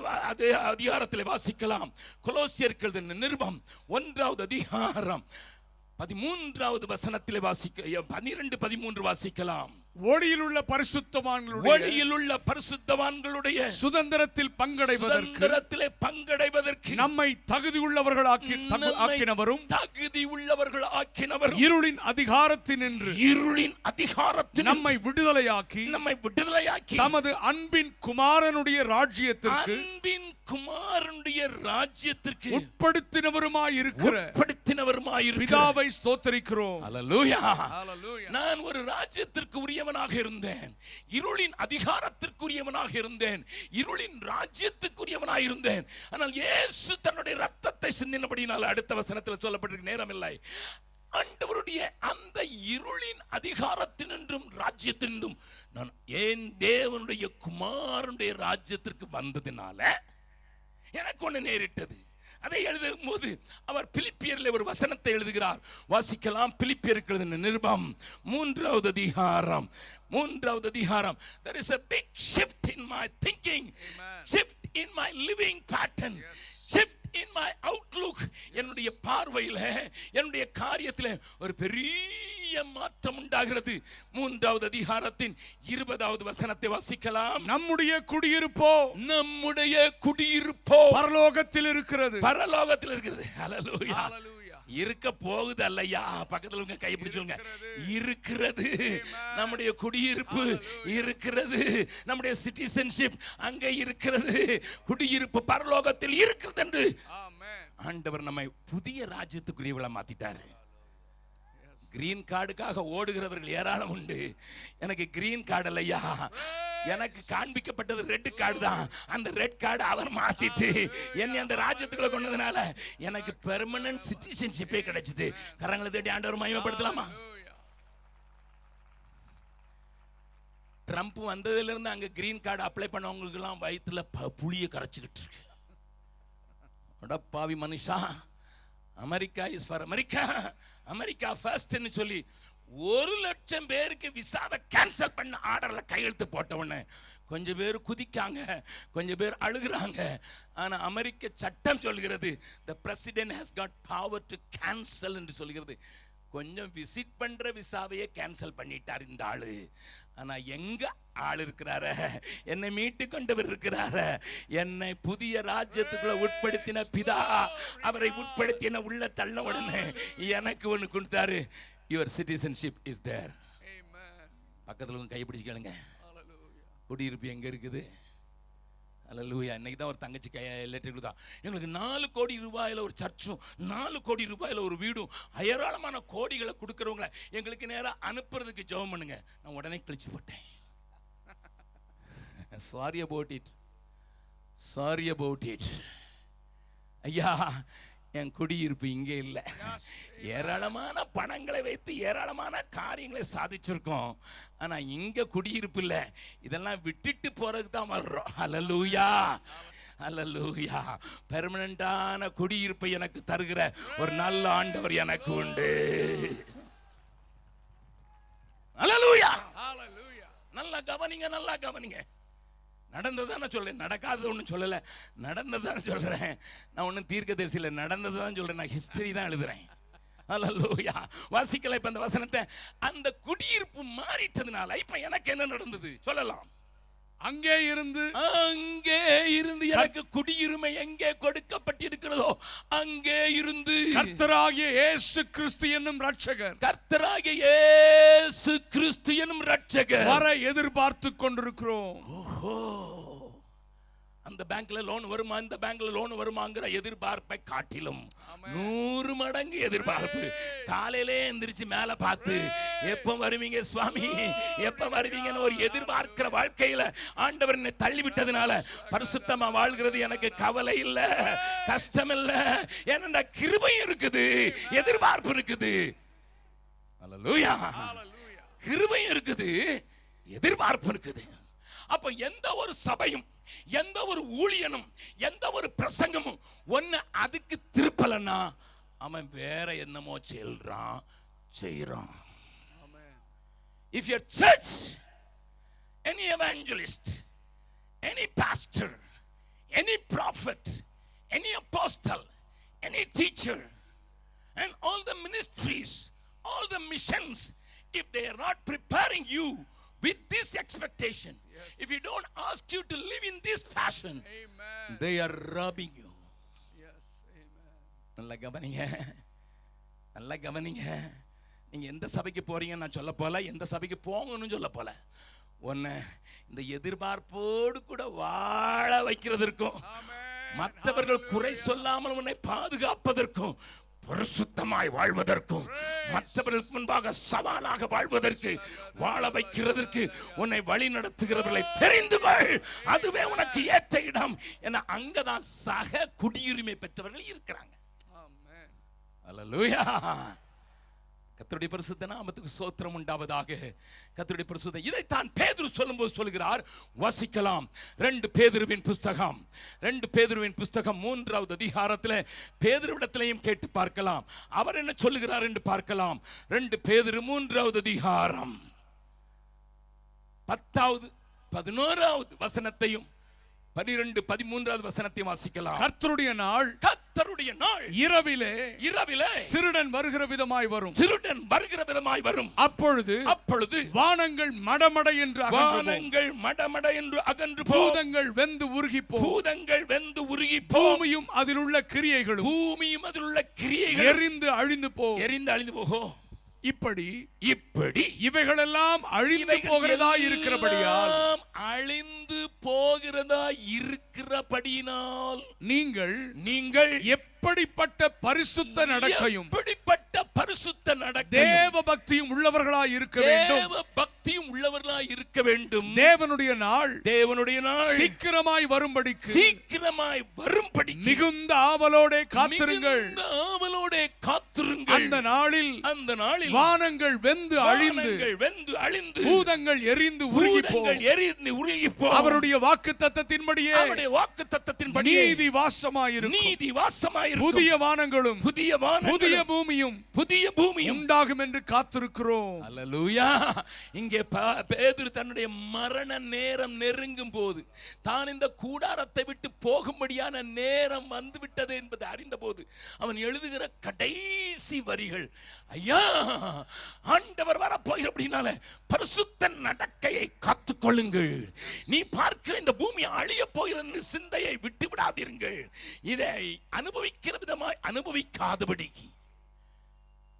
அதிகாரத்தில் வாசிக்கலாம். கொலோசியர்கள் நிருபம் 1வது அதிகாரம் 13வது வசனத்தில் வாசிக்க 12-13 வாசிக்கலாம். ஒளியில் உள்ள பரிசுத்தவான்களுடைய சுதந்திரத்தில் பங்கடைவதற்கு நம்மை தகுதி உள்ளவர்களாக்கினவரும் இருளின் அதிகாரத்தினின்று நம்மை விடுதலையாக்கி தமது அன்பின் குமாரனுடைய ராஜ்யத்திற்கு உட்படுத்தினவருமாய் இருக்கிற பிதாவை ஸ்தோத்திரிக்கிறோம். அல்லேலூயா. நான் ஒரு ராஜ்யத்திற்கு உரியவனாக இருந்தேன், இருளின் அதிகாரத்திற்கு உரியவனாக இருந்தேன், இருளின் ராஜ்யத்துக்குரியவனாக இருந்தேன். ஆனால் இயேசு தன்னுடைய ரத்தத்தை சிந்தினபடியால் அடுத்த வசனத்தில் சொல்லப்பட்டிருக்க நேரம் இல்லை, ஆண்டவருடைய அந்த இருளின் அதிகாரத்தினின்றும் ராஜ்யத்தினின்றும் நான் ஏன் தேவனுடைய குமாரனுடைய ராஜ்யத்திற்கு வந்ததினால எனக்கு ஒன்று நேரிட்டது. அதை எழுதும் போது அவர் பிலிப்பியரில் ஒரு வசனத்தை எழுதுகிறார், வாசிக்கலாம். பிலிப்பியருக்கு எழுதின நிருபம் 3வது அதிகாரம். There is a big shift in my thinking, shift in my living pattern, shift in my outlook. என்னுடைய பார்வையில், என்னுடைய காரியத்தில் ஒரு பெரிய மாற்றம் உண்டாகிறது. 3வது அதிகாரத்தின் 20வது வசனத்தை வாசிக்கலாம். நம்முடைய குடியிருப்போ பரலோகத்தில் இருக்கிறது. ஹல்லேலூயா. இருக்க போகுது அல்லையா? பக்கத்துல உங்க கை பிடிச்சுங்க. இருக்கிறது. நம்முடைய குடியிருப்பு இருக்கிறது. நம்முடைய சிட்டிசன்ஷிப் அங்க இருக்கிறது. குடியிருப்பு பரலோகத்தில் இருக்கிறது என்று ஆண்டவர் நம்மை புதிய ராஜ்யத்துக்குரியவளை மாத்திட்டாரு. கிரீன் கார்டுக்காக ஓடுகிறவர்கள் ஏராளம் உண்டு. எனக்கு கிரீன் கார்டு இல்லையா, எனக்கு காண்பிக்கப்பட்டது ரெட் கார்டு தான். அந்த ரெட் கார்டு அவர் மாத்திட்டு என்னை அந்த ராஜ்யத்துக்குள்ள கொண்டதுனால எனக்கு பெர்மனன்ட் சிட்டிசன்ஷிப்பே கிடைச்சிட்டு. கரங்களை தேடி ஆண்டவர் மகிமைப்படுத்தலாமா? ட்ரம்ப் வந்ததுல இருந்து அங்க கிரீன் கார்டு அப்ளை பண்ணவங்களுக்கு எல்லாம் வயிற்றுல புளிய கரைச்சிக்கிட்டு இருக்கு. பாவி மனுஷா, America is for America, America ஃபர்ஸ்ட்னு சொல்லி 1,00,000 பேருக்கு விசாவை கேன்சல் பண்ண ஆர்டர்ல கையெழுத்து போட்டவொன்னே கொஞ்சம் பேர் குதிக்காங்க, கொஞ்சம் பேர் அழுகுறாங்க. ஆனா அமெரிக்க சட்டம் சொல்கிறது the president has got power to cancel என்று சொல்கிறது. கொஞ்சம் விசிட் பண்ற விசாவையே கேன்சல் பண்ணிட்டார் இந்த ஆளு. ஆனா எங்க ஆள் இருக்கிறாரு, என்னை மீட்டு கொண்டவர் இருக்கிறாரு, என்னை புதிய ராஜ்யத்துக்குள்ள உட்படுத்தின பிதா அவரை உட்படுத்தின உள்ள தள்ள உடனே எனக்கு ஒண்ணு கொடுத்தாரு. Your citizenship is there. பக்கத்துல கை பிடிச்சு கேளுங்க, குடியிருப்பு எங்க இருக்குது? அல்லேலூயா. இன்னைக்கு தான் ஒரு தங்கச்சி லெட்டர் கொடுத்தா, எங்களுக்கு 4 கோடி ரூபாயில ஒரு சர்ச்சும் 4 கோடி ரூபாயில ஒரு வீடும் ஏராளமான கோடிகளை கொடுக்கறவங்கள எங்களுக்கு நேரா அனுப்புறதுக்கு ஜெபம் பண்ணுங்க. நான் உடனே கிழிச்சு போட்டேன். சாரி அபவுட் இட் ஐயா. என் குடியிருப்பு இங்கே இல்லை. ஏராளமான பணங்களை வைத்து ஏராளமான காரியங்களை சாதிச்சிருக்கோம். ஆனா இங்க குடியிருப்பு இல்லை. இதெல்லாம் விட்டுட்டு போறதுக்கு தான் வர்றோம். அல்லேலூயா, அல்லேலூயா. பெர்மனண்டான குடியிருப்பை எனக்கு தருகிற ஒரு நல்ல ஆண்டவர் எனக்கு உண்டு. அல்லேலூயா. நல்லா கவனிங்க. நடந்ததான சொல்றேன், நடக்காதது ஒன்றும் சொல்லலை. நடந்ததான் சொல்றேன். நான் ஒன்றும் தீர்க்கதரிசி இல்லை, நடந்ததான் சொல்றேன். நான் ஹிஸ்டரி தான் எழுதுறேன். அல்லேலூயா. வாசிக்கல இப்ப அந்த வசனத்தை. அந்த குடியிருப்பு மாறிட்டதுனால இப்ப எனக்கு என்ன நடந்தது சொல்லலாம். அங்கே இருந்து எனக்கு குடியுரிமை எங்கே கொடுக்கப்பட்டிருக்கிறதோ அங்கே இருந்து கர்த்தராகிய இயேசு கிறிஸ்து என்னும் ரட்சகர் வர எதிர்பார்த்து கொண்டிருக்கிறோம். ஓஹோ, அந்த பேங்க்ல லோன் வருமா, இந்த பேங்க்ல லோன் வருமாங்கிற எதிர்பார்ப்பை காட்டிலும் 100 மடங்கு எதிர்பார்ப்பு. காலையிலே எந்திரிச்சு மேல பார்த்து எப்ப வருவீங்க சுவாமி, எப்ப வருவீங்கன்னு ஒரு எதிர்பார்க்கிற வாழ்க்கையில ஆண்டவர் என்னை தள்ளிவிட்டதுனால பரிசுத்தமா வாழ்கிறது எனக்கு கவலை இல்ல, கஷ்டம் இல்ல. ஏன்னா கிருபை இருக்குது, எதிர்பார்ப்பு இருக்குது. அல்லேலூயா. கிருபை இருக்குது, எதிர்பார்ப்பு இருக்குது. அப்ப எந்த ஒரு சபையும், எந்த ஒரு ஊழியனும், எந்த ஒரு பிரசங்கமும் ஒன்னு அதுக்கு திருப்பலன்னா அவன் வேற என்னமோ செய்றான். If your church, any evangelist, any pastor, any prophet, any apostle, any teacher, and all the ministries, all the missions, if they are not preparing you with this expectation, if you don't ask you to live in this passion, Amen. they are robbing you. Yes. Amen. நல்ல கவனிங்க, நல்ல கவனிங்க. நீங்க எந்த சபைக்கு போறீங்கன்னு நான் சொல்ல போல, எந்த சபைக்கு போங்கன்னு சொல்ல போல. உன்னை இந்த எதிர்பார்ப்போடு கூட வாழ வைக்கிறதற்கும், மற்றவர்கள் குறை சொல்லாமல் உன்னை பாதுகாப்பதற்கும், பரிசுத்தமாய் வாழ்வதற்கும், மற்றவர்களுக்கு முன்பாக சவாலாக வாழ்வதற்கு, வாழ வைக்கிறதற்கு உன்னை வழி நடத்துகிறவர்களை தெரிந்து கொள். அதுவே உனக்கு ஏற்ற இடம் என அங்கதான் சக குடியுரிமை பெற்றவர்கள் இருக்கிறாங்க. அல்லேலூயா. கர்த்தருடைய பரிசுத்த நாமத்துக்கு ஸ்தோத்திரம் உண்டாவதாக. கர்த்தருடைய பரிசுத்த இதைத்தான் பேதுரு சொல்லும்போது சொல்கிறார். வாசிக்கலாம் 2 பேதுருவின் புஸ்தகம், 2 பேதுருவின் புஸ்தகம் 3வது அதிகாரத்தில் பேதுருவிடத்திலையும் கேட்டு பார்க்கலாம். அவர் என்ன சொல்லுகிறார் என்று பார்க்கலாம். 2 பேதுரு 3வது அதிகாரம் 10வது 11வது வசனத்தையும் 12 13வது வசனத்தை வாசிக்கலாம். கர்த்தருடைய நாள், கர்த்தருடைய நாள் இரவிலே திருடன் வருகிற விதமாய் வரும், திருடன் வருகிற விதமாய் வரும். அப்பொழுது வானங்கள் மடமட என்று அகன்று பூதங்கள் வெந்து உருகி பூதங்கள் வெந்து உருகி பூமியும் அதில் உள்ள கிரியைகளும் எரிந்து அழிந்து போகும். இப்படி இவைகளெல்லாம் அழிந்து போகிறதா இருக்கிறபடியினால் நீங்கள் எப்படிப்பட்ட பரிசுத்த நடக்கையும் தேவ பக்தியும் உள்ளவர்களாய் இருக்க வேண்டும். தேவனுடைய நாள் சீக்கிரமாய் வரும்படிக்கு மிகுந்த ஆவலோடே காத்திருங்கள். அந்த நாளில் வானங்கள் வெந்து அழிந்து பூதங்கள் எரிந்து உருகி போகும். அவருடைய வாக்குத்தத்தத்தின்படியே நீதி வாசமாயிருக்கும். புதிய வானங்களும் புதிய பூமியும் உண்டாகும் என்று காத்திருக்கிறோம். அல்லேலூயா. இங்கே பேதுரு தன்னுடைய மரண நேரம் நெருங்கும் போது, தான் இந்த கூடாரத்தை விட்டு போகும்படியான நேரம் வந்துவிட்டது என்பதை அறிந்தபோது அவன் எழுதுகிற கடைசி வரிகள், ஐயா ஆண்டவர் வரப்போகிறபடினால பரிசுத்த நடக்கையை காத்துக்கொள்ளுங்கள். நீ பார்க்கிற இந்த பூமி அழிய போகிற சிந்தையை விட்டு விடாதீர்கள். இதை அனுபவிக்கிற விதமாய் அனுபவிக்காதபடி.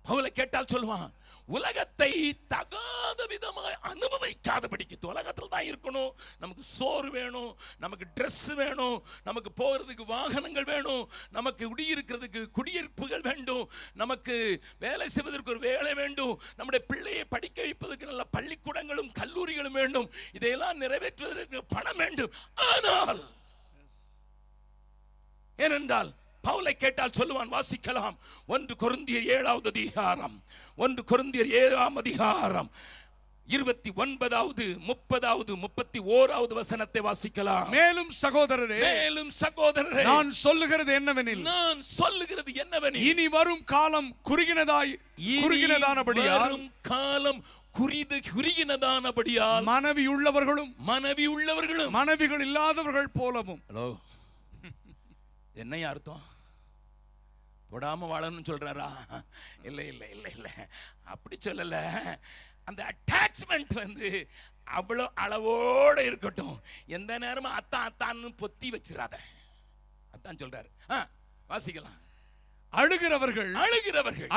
பவுலை கேட்டால் சொல்லுவான், உலகத்தை தகாத விதமாய் அனுபவிக்காதபடிக்கு. உலகத்தில் தான் இருக்கணும், நமக்கு சோறு வேணும், நமக்கு ட்ரெஸ் வேணும், நமக்கு போகிறதுக்கு வாகனங்கள் வேணும், நமக்கு குடியிருக்கிறதுக்கு குடியிருப்புகள் வேண்டும், நமக்கு வேலை செய்வதற்கு ஒரு வேலை வேண்டும், நம்முடைய பிள்ளையை படிக்க வைப்பதற்கு நல்ல பள்ளிக்கூடங்களும் கல்லூரிகளும் வேண்டும், இதையெல்லாம் நிறைவேற்றுவதற்கு பணம் வேண்டும். ஆனால் ஏனென்றால் பவுலை கேட்டால் சொல்லுவான். வாசிக்கலாம் 1 கொரிந்தியர் 7வது அதிகாரம், 1 கொரிந்தியர் 7ஆம் அதிகாரம் 29வது 30வது 31வது வசனத்தை வாசிக்கலாம். மேலும் சகோதரரே நான் சொல்லுகிறது என்னவெனில் இனி வரும் காலம் குறுகினதானபடியால் மனைவி உள்ளவர்களும் மனைவிகள் இல்லாதவர்கள் போலவும். என்ன அர்த்தம்? தொடாம வாழணும்னு சொல்றாரா? இல்ல அப்படி சொல்லல. அந்த அட்டாச்மெண்ட் அவ்வளோ அளவோட இருக்கட்டும். எந்த நேரமும் அத்தான்னு பொத்தி வச்சிடாத. அத்தான் சொல்றாரு. வாசிக்கலாம். அழுகிறவர்கள்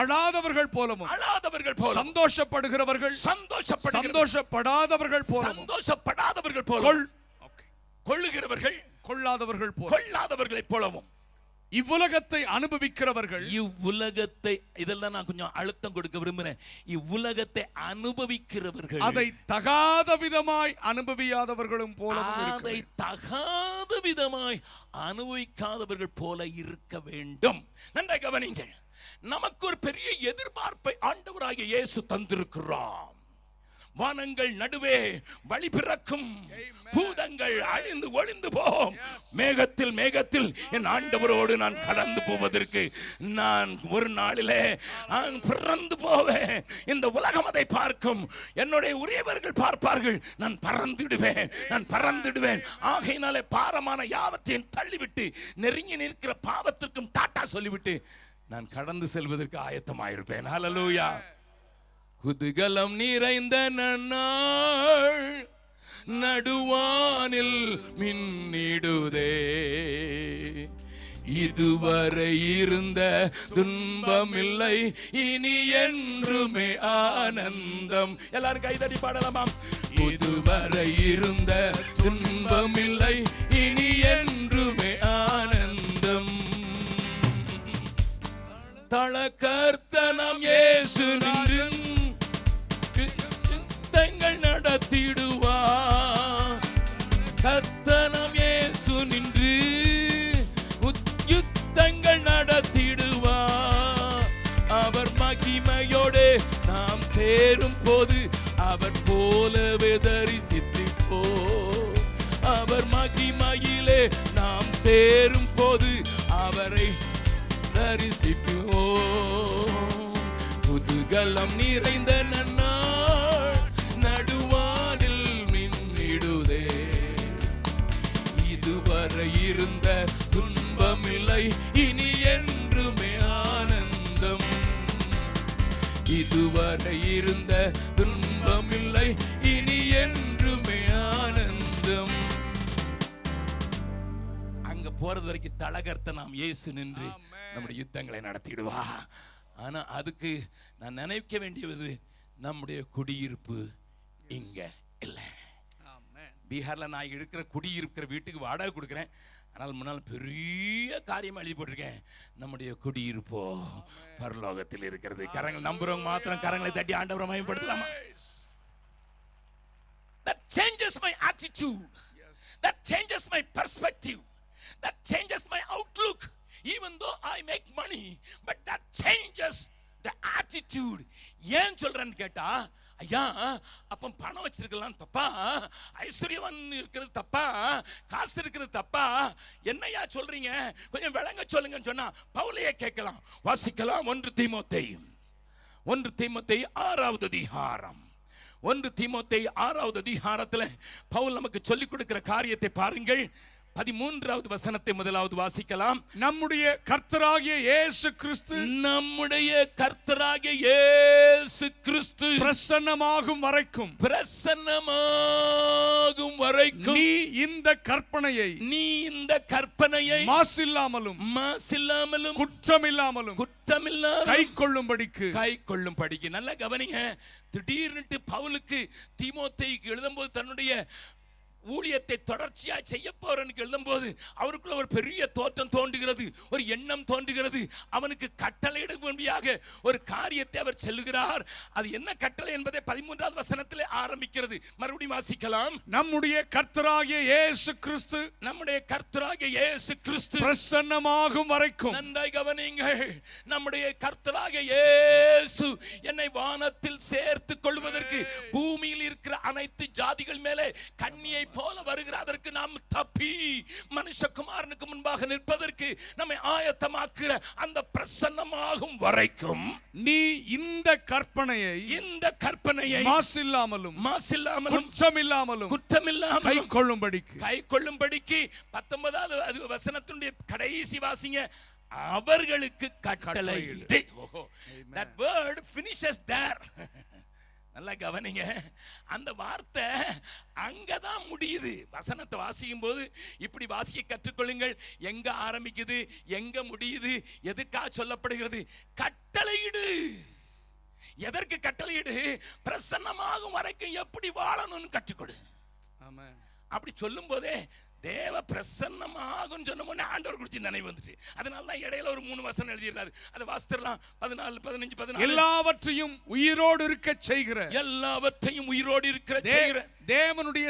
அழாதவர்கள் போலவும், சந்தோஷப்படுகிறவர்கள் சந்தோஷப்படாதவர்கள் போலவும், கொள்ளுகிறவர்கள் கொள்ளாதவர்களைப் போலவும். இவ்வுலகத்தை அனுபவிக்கிறவர்கள், இதெல்லாம் நான் கொஞ்சம் அழுத்தம் கொடுக்க விரும்புகிறேன். இவ்வுலகத்தை அனுபவிக்கிறவர்கள் அதை தகாத விதமாய் அனுபவியாதவர்களும் அனுபவிக்காதவர்கள் போல இருக்க வேண்டும். நன்றாக கவனிங்கள். நமக்கு ஒரு பெரிய எதிர்பார்ப்பை ஆண்டவராகிய இயேசு தந்திருக்கிறார். வானங்கள் நடுவே வழி பிறக்கும், பூதங்கள் அழிந்து ஒளிந்து போகும். மேகத்தில் என் ஆண்டவரோடு நான் கலந்து போவதற்கு நான் ஒரு நாளிலே பிறந்து போவேன். இந்த உலகம் அதை பார்க்கும், என்னுடைய உரியவர்கள் பார்ப்பார்கள். நான் பறந்துடுவேன். ஆகையினாலே பாரமான யாவற்றையும் தள்ளிவிட்டு நெருங்கி நிற்கிற பாவத்திற்கும் டாட்டா சொல்லிவிட்டு நான் கடந்து செல்வதற்கு ஆயத்தமாயிருப்பேன். ஹல்லேலூயா. குதூகலம் நிறைந்த நன்னாள் நடுவானில் மின்னிடுதே. இதுவரை இருந்த துன்பமில்லை, இனி என்றுமே ஆனந்தம். எல்லாரும் கைதட்டி பாடலாமாம். இதுவரை இருந்த துன்பமில்லை, இனி என்றுமே ஆனந்தம். தளகர்த்தனம் இயேசு நின்று யுத்தங்கள் நடத்திடுவார். கர்த்தனம் இயேசு நின்று யுத்தங்கள் நடத்திடுவார். அவர் மகிமையோடு நாம் சேரும் போது அவர் போலவே தரிசிப்போ. அவர் மகிமையிலே நாம் சேரும் போது அவரை தரிசிப்போம். குதூகலம் நிறைந்த நன்னாள் நடுவானில் மின்னிடுதே. இதுவரை இருந்த துன்பமில்லை, இனி என்றுமே ஆனந்தம். இதுவரை இருந்த துன்பமில்லை, இனி என்றுமே ஆனந்தம். அங்க போறது வரைக்கும் தலகர்த்த நாம் இயேசு நின்று நம்முடைய யுத்தங்களை நடத்திடுவா. ஆனா அதுக்கு நான் நினைக்க வேண்டியது, நம்முடைய குடியிருப்பு இங்க இல்ல. பீகார்ல நான் இருக்கிற குடியிருக்கிற வீட்டுக்கு வாடகை கொடுக்கிறேன். ஆனால் முன்னால் பெரிய காரியம் எழுதி போட்டிருக்கேன், நம்முடைய குடியிருப்போ பரலோகத்தில் இருக்கிறது. கரங்கள் நம்புறவங்க மாத்திரம் கரங்களை தட்டி ஆண்டவரை மகிமைப்படுத்தலாமா? That changes my attitude. That changes my perspective. That changes my outlook. Even though I make money, but that changes the attitude. ஏன் சொல்றேன்னு கேட்டா, ஐயா அப்ப பணம் வச்சிருக்கலாம் தப்பா, ஐஸ்வர்யவான் இருக்கிறது தப்பா, காசு இருக்கிறது தப்பா, என்னையா சொல்றீங்க, கொஞ்சம் விளங்க சொல்லுங்கன்னு சொன்னா பவுலையே கேட்கலாம். வாசிக்கலாம் 1 தீமோத்தேயு 6வது அதிகாரம். 1 தீமோத்தேயு 6வது அதிகாரத்துல பவுல் நமக்கு சொல்லிக் கொடுக்கிற காரியத்தை பாருங்கள். 13வது வசனத்தை முதலாவது வாசிக்கலாம். நம்முடைய கர்த்தராகிய இயேசு கிறிஸ்து, நம்முடைய கர்த்தராகிய இயேசு கிறிஸ்து பிரசன்னமாகும் வரைக்கும், பிரசன்னமாகும் வரைக்கும் நீ இந்த கற்பனையை மாசில்லாமலும் குற்றமில்லாமலும் கை கொள்ளும்படிக்கு. நல்லா கவனிங்க. திடீர்னு பவுலுக்கு தீமோத்தேயுக்கு எழுதும்போது தன்னுடைய ஊழியத்தை தொடர்ச்சியா செய்ய போறேன்னு எழுதும்போது அவருக்குள்ள ஒரு பெரிய தோற்றம் தோன்றுகிறது, ஒரு எண்ணம் தோன்றுகிறது. அவனுக்கு கட்டளையிடும்படியாக ஒரு காரியத்தை அவர் சொல்லுகிறார். அது என்ன கட்டளை என்பதை 13வது வசனத்திலே ஆரம்பிக்கிறது. மறுபடியும் வாசிக்கலாம். நம்முடைய கர்த்தராகிய இயேசு கிறிஸ்து, நம்முடைய கர்த்தராகிய இயேசு கிறிஸ்து பிரசன்னமாகும் வரைக்கும். நன்றாய் கவனியுங்கள். நம்முடைய கர்த்தராகிய இயேசு என்னை வானத்தில் சேர்த்துக் கொள்வதற்கு பூமியில் இருக்கிற அனைத்து ஜாதிகள் மேலே கண்ணியை போல வருகிறதற்கு நாம் தப்பி மனுஷகுமாரனுக்கு முன்பாக நிற்பதற்கு நம்மை ஆயத்தமாக்குற அந்த பிரசன்னமாகும் வரைக்கும் நீ இந்த கற்பனையை மாசில்லாமலும் குற்றமில்லாமலும் கை கொள்ளும்படிக்கு 19வது வசனத்தினுடைய கடைசி வாசிங்க. அவர்களுக்கு கட்டளையிடு. That word finishes there. நல்லா கவனிங்க. அந்த வார்த்தை அங்கதான் முடியுது. வசனத்தை வாசிக்கும் போது இப்படி வாசிக்க கற்றுக்கொள்ளுங்கள். எங்க ஆரம்பிக்குது, எங்க முடியுது, எதுக்காக சொல்லப்படுகிறது? கட்டளையிடு. எதற்கு கட்டளையிடு? பிரசன்னமாகும் வரைக்கும் எப்படி வாழணும்னு கற்றுக்கொடு. அப்படி சொல்லும் போதே தேவ பிரசன்னமாகும் சொன்ன முன்னே ஆண்டவர் குறித்து நினைவு வந்துட்டு, அதனால தான் இடையில ஒரு 3 வசனம் எழுதியிருக்காரு. அதை வாசிக்கலாம். 14, 15, 16. எல்லாவற்றையும் உயிரோடு இருக்க செய்கிற தேவனுடைய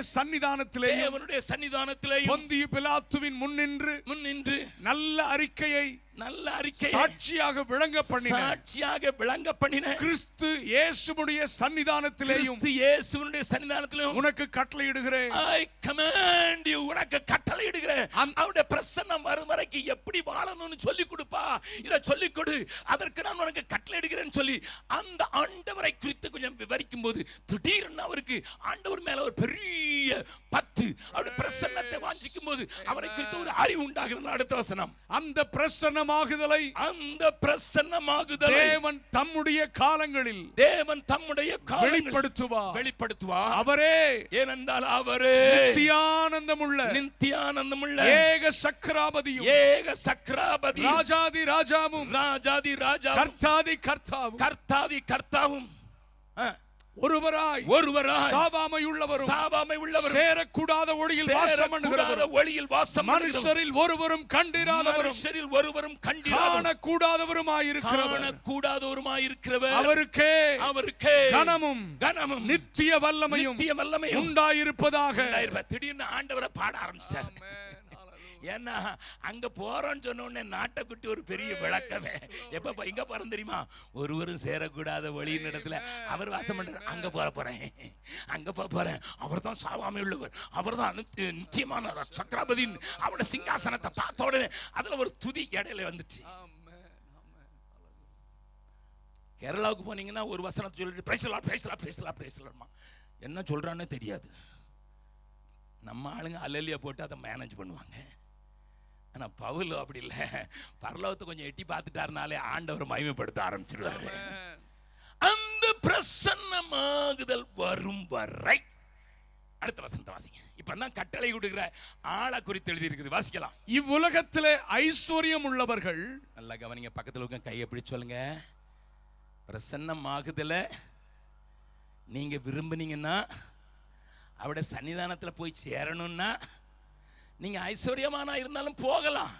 சன்னிதானத்திலே பொந்தியு பிலாத்துவின் முன்னின்று நல்ல அறிக்கையை சாட்சியாக விளங்க பண்ணின கிறிஸ்து இயேசுவுடைய சன்னிதானத்திலேயும் உனக்கு கட்டளையிடுகிறேன். I command you, உனக்கு கட்டளையிடுகிறேன். அவருடைய பிரசன்னம் வரும் வரைக்கும் எப்படி வாழணும்னு சொல்லி கொடுப்பா, இத சொல்லி கொடு, அதற்கு நான் உனக்கு கட்டளையிடுகிறேன்னு சொல்லி அந்த ஆண்டவரை குறித்து கொஞ்சம் விவரிக்கும் போது திடீர்னு அவருக்கு ஆண்டவர் மேல ஒரு பெரிய பத்து, அவருடைய பிரசன்னத்தை வாஞ்சிக்கும் போது போது அவரை குறித்து ஒரு அறிவு உண்டாகிறது. அடுத்த வசனம், அந்த பிரசன்னமாகுதலை தேவன் தம்முடைய காலங்களில் வெளிப்படுத்துவார். அவரே, ஏனென்றால் அவரே நித்தியானந்தமுள்ள ஏக சக்கராபதியும் ராஜாதி ராஜாவும் கர்த்தாதி கர்த்தாவும் ஒருவராய் சாவாமை உள்ளவரும் சேரக்கூடாத ஒளியில் வாசம் மனுஷரில் ஒருவரும் கண்டிராதவரும் காணக்கூடாதவருமாயிருக்கிறவர் அவருக்கே கனமும் நித்திய வல்லமையும் உண்டாயிருப்பதாக. திடீர்னு ஆண்டவரை பாட ஆரம்பிச்சார். ஏன்னா அங்க போறோன்னு சொன்ன உடனே நாட்டைக்குட்டி ஒரு பெரிய விளக்கமே. எப்ப இங்க போறோம் தெரியுமா? ஒருவரும் சேரக்கூடாத ஒளியின் இடத்துல அவர் வாசம் பண்றார். அங்க போறேன் அவர் தான் சாவாமை உள்ளவர், அவர் தான் நிச்சயமான சக்கரபதி. அவரோட சிங்காசனத்தை பார்த்த உடனே அதுல ஒரு துதி இடையில வந்துச்சு. கேரளாவுக்கு போனீங்கன்னா ஒரு வசனத்தை சொல்லிட்டு பிரைஸ்லா என்ன சொல்றான்னு தெரியாது. நம்ம ஆளுங்க அல்லலியா போட்டு அதை மேனேஜ் பண்ணுவாங்க. ஆனா பவுல் அப்படி இல்லை. பரலோகத்தை கொஞ்சம் எட்டி பார்த்துட்டாருனாலே ஆண்டவர் மகிமைப்படுத்த ஆரம்பிச்சிருவாரு. அந்த பிரசன்னமாகுதல் வரும் வரை. அடுத்த வசனத்தை வாசிங்க. இப்பதான் கட்டளை கொடுக்கிற ஆளை குறித்து எழுதி இருக்குது. வாசிக்கலாம். இவ்வுலகத்திலே ஐஸ்வர்யம் உள்ளவர்கள், நல்லா கவனிங்க, பக்கத்துல இருக்க கையை எப்படி சொல்லுங்க. பிரசன்னமாகுதல நீங்க விரும்புனீங்கன்னா, அவருடைய சன்னிதானத்தில் போய் சேரணும்னா, நீங்க ஐஸ்வர்யமானா இருந்தாலும் போகலாம்.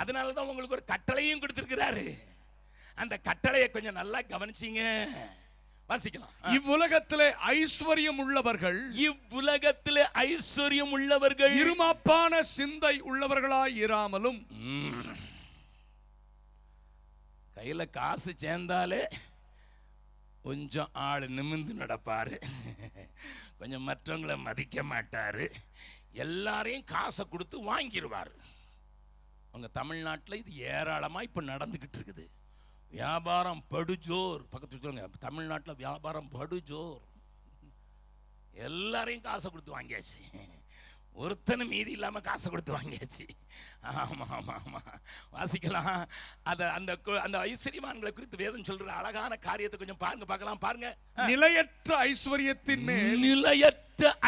அதனாலதான் உங்களுக்கு ஒரு கட்டளையும் கொடுத்திருக்கிறாரு. அந்த கட்டளையை கொஞ்சம் நல்லா கவனிச்சீங்க. வாசிக்கலாம். இவ்வுலகத்திலே ஐஸ்வர்யம் உள்ளவர்கள் இருமாப்பான சிந்தை உள்ளவர்களாய் இராமலும். கையில காசு சேர்ந்தாலே கொஞ்சம் ஆள் நிமிர்ந்து நடப்பாரு, கொஞ்சம் மற்றவங்களை மதிக்க மாட்டாரு, எல்லாரையும் காசை கொடுத்து வாங்கிடுவார். உங்க தமிழ்நாட்டில் இது ஏராளமா இப்ப நடந்துகிட்டு இருக்குது. வியாபாரம் படுஜோர். பக்கத்து சொல்லுங்க, தமிழ்நாட்டில் வியாபாரம் படுஜோர். எல்லாரையும் காசை கொடுத்து வாங்கியாச்சு. ஒருத்தனும் மீதி இல்லாம காசை கொடுத்து வாங்கியாச்சு. ஆமா ஆமா ஆமா. வாசிக்கலாம். அந்த ஐஸ்வர்யவான்களை குறித்து வேதம் சொல்ற அழகான காரியத்தை கொஞ்சம் பாருங்க. நிலையற்ற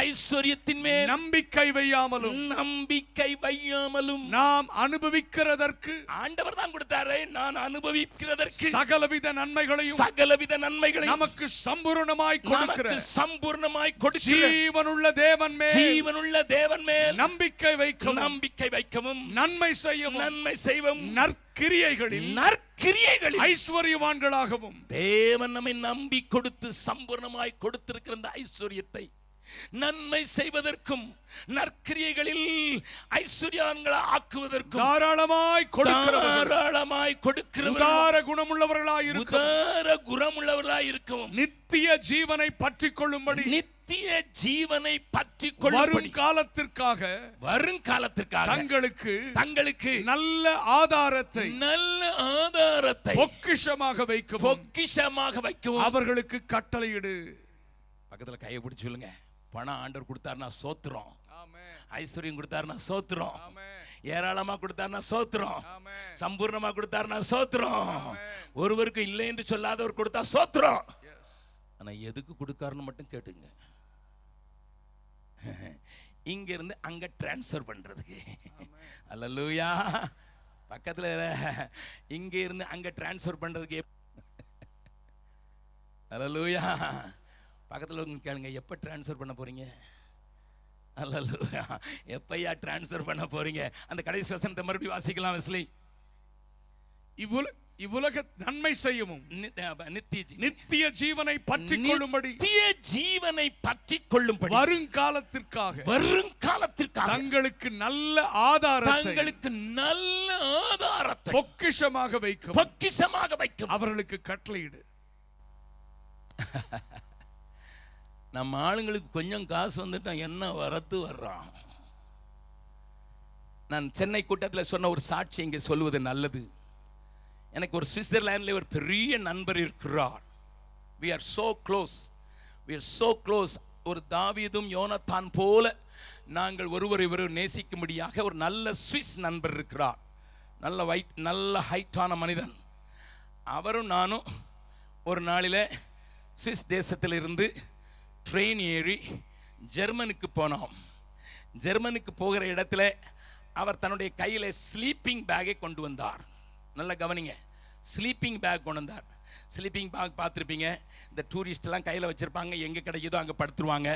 ஐஸ்வர்யத்தின் மேல் நம்பிக்கை வையாமலும் நாம் அனுபவிக்கிறதற்கு, ஆண்டவர் தான் கொடுத்தாரே, நான் அனுபவிக்கிறதற்கு சகலவித நன்மைகளையும் நமக்கு சம்பூர்ணமாய் கொடுக்கிற ஜீவனுள்ள தேவன் மேல் நம்பிக்கை வைக்கவும் நன்மை செய்யவும் நற்கிரியைகளில் ஐஸ்வர்யவான்களாகவும் தேவன் நம்மை நம்பி கொடுத்து சம்பூர்ணமாய் கொடுத்திருக்கிற அந்த ஐஸ்வர்யத்தை நன்மை செய்வதற்கும் நற்கிரியைகளில் ஐஸ்வர்யவான்களை ஆக்குவதற்கும் தாராளமாய் கொடுக்கிறவர், உதார குணமுள்ளவர்களாய் இருக்கவும், நித்திய ஜீவனை பற்றிக் கொள்ளும்படி வருங்காலத்திற்காக தங்களுக்கு நல்ல ஆதாரத்தை பொக்கிஷமாக வைக்கவும் அவர்களுக்கு கட்டளையிடு. பக்கத்துல கையை பிடிச்சு சொல்லுங்க. பணம் ஆண்டவர் கொடுத்தாருன்னா சோத்திரம், ஐஸ்வர்யம் கொடுத்தாருன்னா சோத்திரம், ஏராளமா கொடுத்தாருன்னா சோத்திரம், சம்பூர்ணமா கொடுத்தாருன்னா சோத்திரம், ஒருவருக்கு இல்லை என்று சொல்லாதவர் கொடுத்தா சோத்திரம். ஆனா எதுக்கு கொடுக்காருன்னு மட்டும் கேட்டுங்க. இங்க இருந்து அங்க டிரான்ஸ்ஃபர் பண்றதுக்கு. அல்லேலூயா. பக்கத்துல இங்க இருந்து அங்க டிரான்ஸ்ஃபர் பண்றதுக்கு. அல்லேலூயா. பக்கத்துல கேளுங்க, எப்ப டிரான்ஸ்ஃபர் பண்ண போறீங்க? அல்லேலூயா. எப்பையா டிரான்ஸ்ஃபர் பண்ண போறீங்க? அந்த கடைசி வசனத்தை மறுபடியும் வாசிக்கலாம். வெஸ்லி. இவ்வுலக நன்மை செய்யவும் நித்திய ஜீவனை பற்றிக் கொள்ளும்படி வருங்காலத்திற்காக தங்களுக்கு நல்ல ஆதாரத்தை பொக்கிஷமாக வைக்கும் அவர்களுக்கு கட்டளையிடு. நம்ம ஆளுங்களுக்கு கொஞ்சம் காசு வந்துட்டா என்ன வரத்து வர்றான். நான் சென்னை கூட்டத்தில் சொன்ன ஒரு சாட்சி இங்கே சொல்லுவது நல்லது. எனக்கு ஒரு சுவிட்சர்லாண்டில் ஒரு பெரிய நண்பர் இருக்கிறார். we are so close ஒரு தாவீதும் யோனத்தான் போல நாங்கள் ஒருவரை நேசிக்கும்படியாக ஒரு நல்ல சுவிஸ் நண்பர் இருக்கிறார். நல்ல ஹைட்டான மனிதன். அவரும் நானும் ஒரு நாளில் சுவிஸ் தேசத்திலிருந்து ட்ரெயின் ஏறி ஜெர்மனுக்கு போனோம். ஜெர்மனுக்கு போகிற இடத்துல அவர் தன்னுடைய கையில் ஸ்லீப்பிங் பேக்கை கொண்டு வந்தார். நல்ல கவனிங்க, ஸ்லீப்பிங் பேக் கொண்டு வந்தார். ஸ்லீப்பிங் பேக் பார்த்துருப்பீங்க, இந்த டூரிஸ்ட்லாம் கையில் வச்சுருப்பாங்க, எங்கே கிடைக்குதோ அங்கே படுத்துருவாங்க.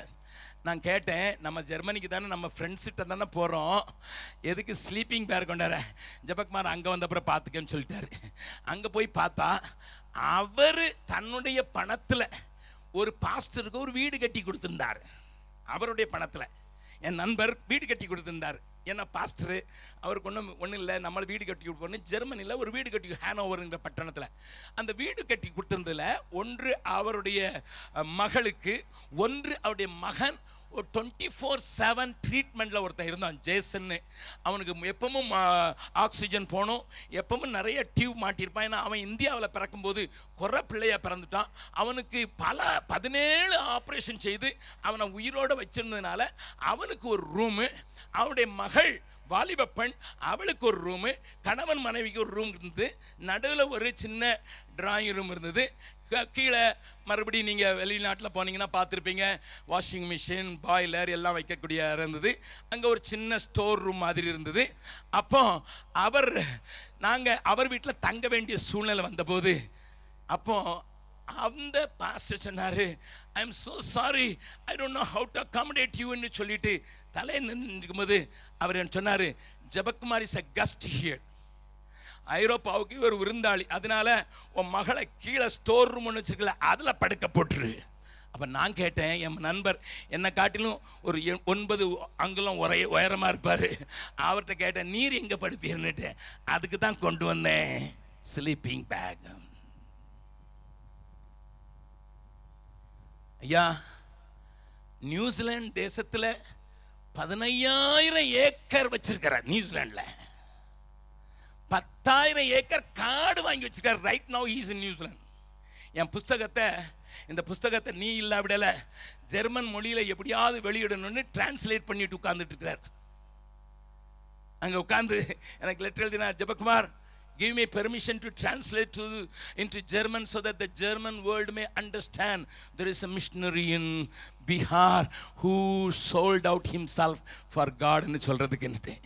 நான் கேட்டேன், நம்ம ஜெர்மனிக்கு தானே, நம்ம ஃப்ரெண்ட்ஸ்கிட்ட தானே போகிறோம், எதுக்கு ஸ்லீப்பிங் பேக் கொண்டார? ஜெபக்குமார் அங்கே வந்தப்புறம் பார்த்துக்கன்னு சொல்லிட்டாரு. அங்கே போய் பார்த்தா அவர் தன்னுடைய பணத்தில் ஒரு பாஸ்டருக்கு ஒரு வீடு கட்டி கொடுத்துருந்தார். அவருடைய பணத்தில் என் நண்பர் வீடு கட்டி கொடுத்துருந்தார். ஏன்னா பாஸ்டரு அவருக்கு ஒன்றும் இல்லை, நம்மளை வீடு கட்டி கொடுக்கணும். ஜெர்மனியில் ஒரு வீடு கட்டி, ஹேனோவருங்கிற பட்டணத்தில் அந்த வீடு கட்டி கொடுத்ததில் ஒன்று அவருடைய மகளுக்கு, ஒன்று அவருடைய மகன். ஒரு 24/7 ட்ரீட்மெண்ட்டில் ஒருத்தன் இருந்தான், ஜேசன்னு. அவனுக்கு எப்பவும் ஆக்சிஜன் போகணும், எப்பவும் நிறைய டியூப் மாட்டியிருப்பான். ஏன்னா அவன் இந்தியாவில் பிறக்கும்போது குறை பிள்ளையாக பிறந்துட்டான். அவனுக்கு 17 ஆப்ரேஷன் செய்து அவனை உயிரோடு வச்சிருந்ததுனால அவனுக்கு ஒரு ரூமு, அவனுடைய மகள் வாலிப பெண் அவளுக்கு ஒரு ரூமு, கணவன் மனைவிக்கு ஒரு ரூம் இருந்தது, நடுவில் ஒரு சின்ன டிராயிங் ரூம் இருந்தது. கீழே மறுபடியும் நீங்கள் வெளிநாட்டில் போனீங்கன்னா பார்த்துருப்பீங்க, வாஷிங் மிஷின், பாய்லர் எல்லாம் வைக்கக்கூடிய இருந்தது. அங்கே ஒரு சின்ன ஸ்டோர் ரூம் மாதிரி இருந்தது. அப்போ நாங்கள் அவர் வீட்டில் தங்க வேண்டிய சூழ்நிலை வந்தபோது, அப்போ அந்த பாஸ்டர் சொன்னார், I am so sorry, I don't know how to accommodate யூன்னு சொல்லிட்டு தலையை நின்றுக்கும் போது அவர் என்ன சொன்னார், Jebakumar is a guest here. ஐரோப்பாவுக்கு ஒரு விருந்தாளி, அதனால உன் மகளை கீழே ஸ்டோர் ரூம் ஒன்று வச்சிருக்கல, அதில் படுக்க போட்டுரு. அப்போ நான் கேட்டேன், என் நண்பர் என்னை காட்டிலும் ஒரு 9 அங்குலம் உயரமாக இருப்பார். அவர்கிட்ட கேட்டேன், நீர் எங்கே படுப்பீர்னுட்டு. அதுக்கு தான் கொண்டு வந்தேன் ஸ்லீப்பிங் பேக். ஐயா, நியூசிலாந்து தேசத்தில் 15,000 ஏக்கர் வச்சிருக்கிறார். நியூசிலாண்டில் 10,000 ஏக்கர் காடு வாங்கி வச்சிருக்கார். Right now he is in New Zealand. இந்த புஸ்தகத்தை நீ இல்லாவிடல ஜெர்மன் மொழியில் எப்படியாவது வெளியிடணும்னு டிரான்ஸ்லேட் பண்ணிட்டு உட்கார்ந்துட்டு இருக்கிறார். அங்கே உட்கார்ந்து எனக்கு லெட்டர் எழுதினார், Jebakumar, give me permission to translate into German so that the German world may understand there is a missionary in Bihar who sold out himself for God ன்னு சொல்றதுக்கு.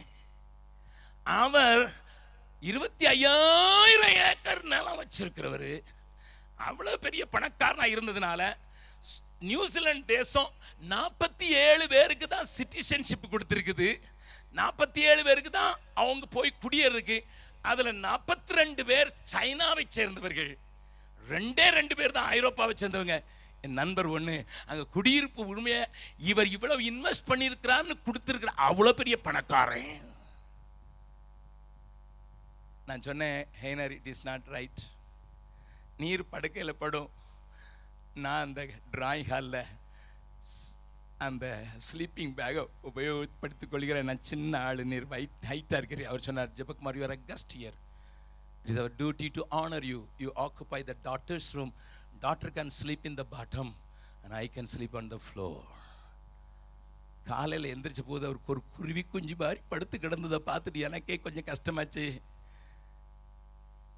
அவர் 25,000 ஏக்கர் நிலம் வச்சிருக்கிறவர். அவ்வளவு பெரிய பணக்காரனா இருந்ததுனால நியூசிலாந்து தேசம் 47 பேருக்கு தான் சிட்டிசன்ஷிப் கொடுத்திருக்குது. 47 பேருக்கு தான் அவங்க போய் குடியேறதுக்கு. அதுல 42 பேர் சைனாவை சேர்ந்தவர்கள், 2 பேர் தான் ஐரோப்பாவை சேர்ந்தவங்க. என் நண்பர் ஒன்று அங்கே குடியிருப்பு உரிமையை இவர் இவ்வளவு இன்வெஸ்ட் பண்ணியிருக்கிறார்னு கொடுத்திருக்கிற அவ்வளோ பெரிய பணக்காரன். நான் சொன்னேன், ஹேனர், இட் இஸ் நாட் ரைட். நீர் படுக்கையில் படும், நான் அந்த டிராயிங் ஹாலில் அந்த ஸ்லீப்பிங் பேக்கை உபயோகப்படுத்திக் கொள்கிறேன். நான் சின்ன ஆள், நீர் ஹைட்டாக இருக்கிறேன். அவர் சொன்னார், Jebakumar, you are a guest here. It is our duty to honour you. You occupy the daughter's room. Daughter can sleep in the bottom and I can sleep on the floor. காலையில் எந்திரிச்ச போது அவருக்கு ஒரு குருவி குஞ்சு மாதிரி படுத்து கிடந்ததை பார்த்துட்டு எனக்கே கொஞ்சம் கஷ்டமாச்சு.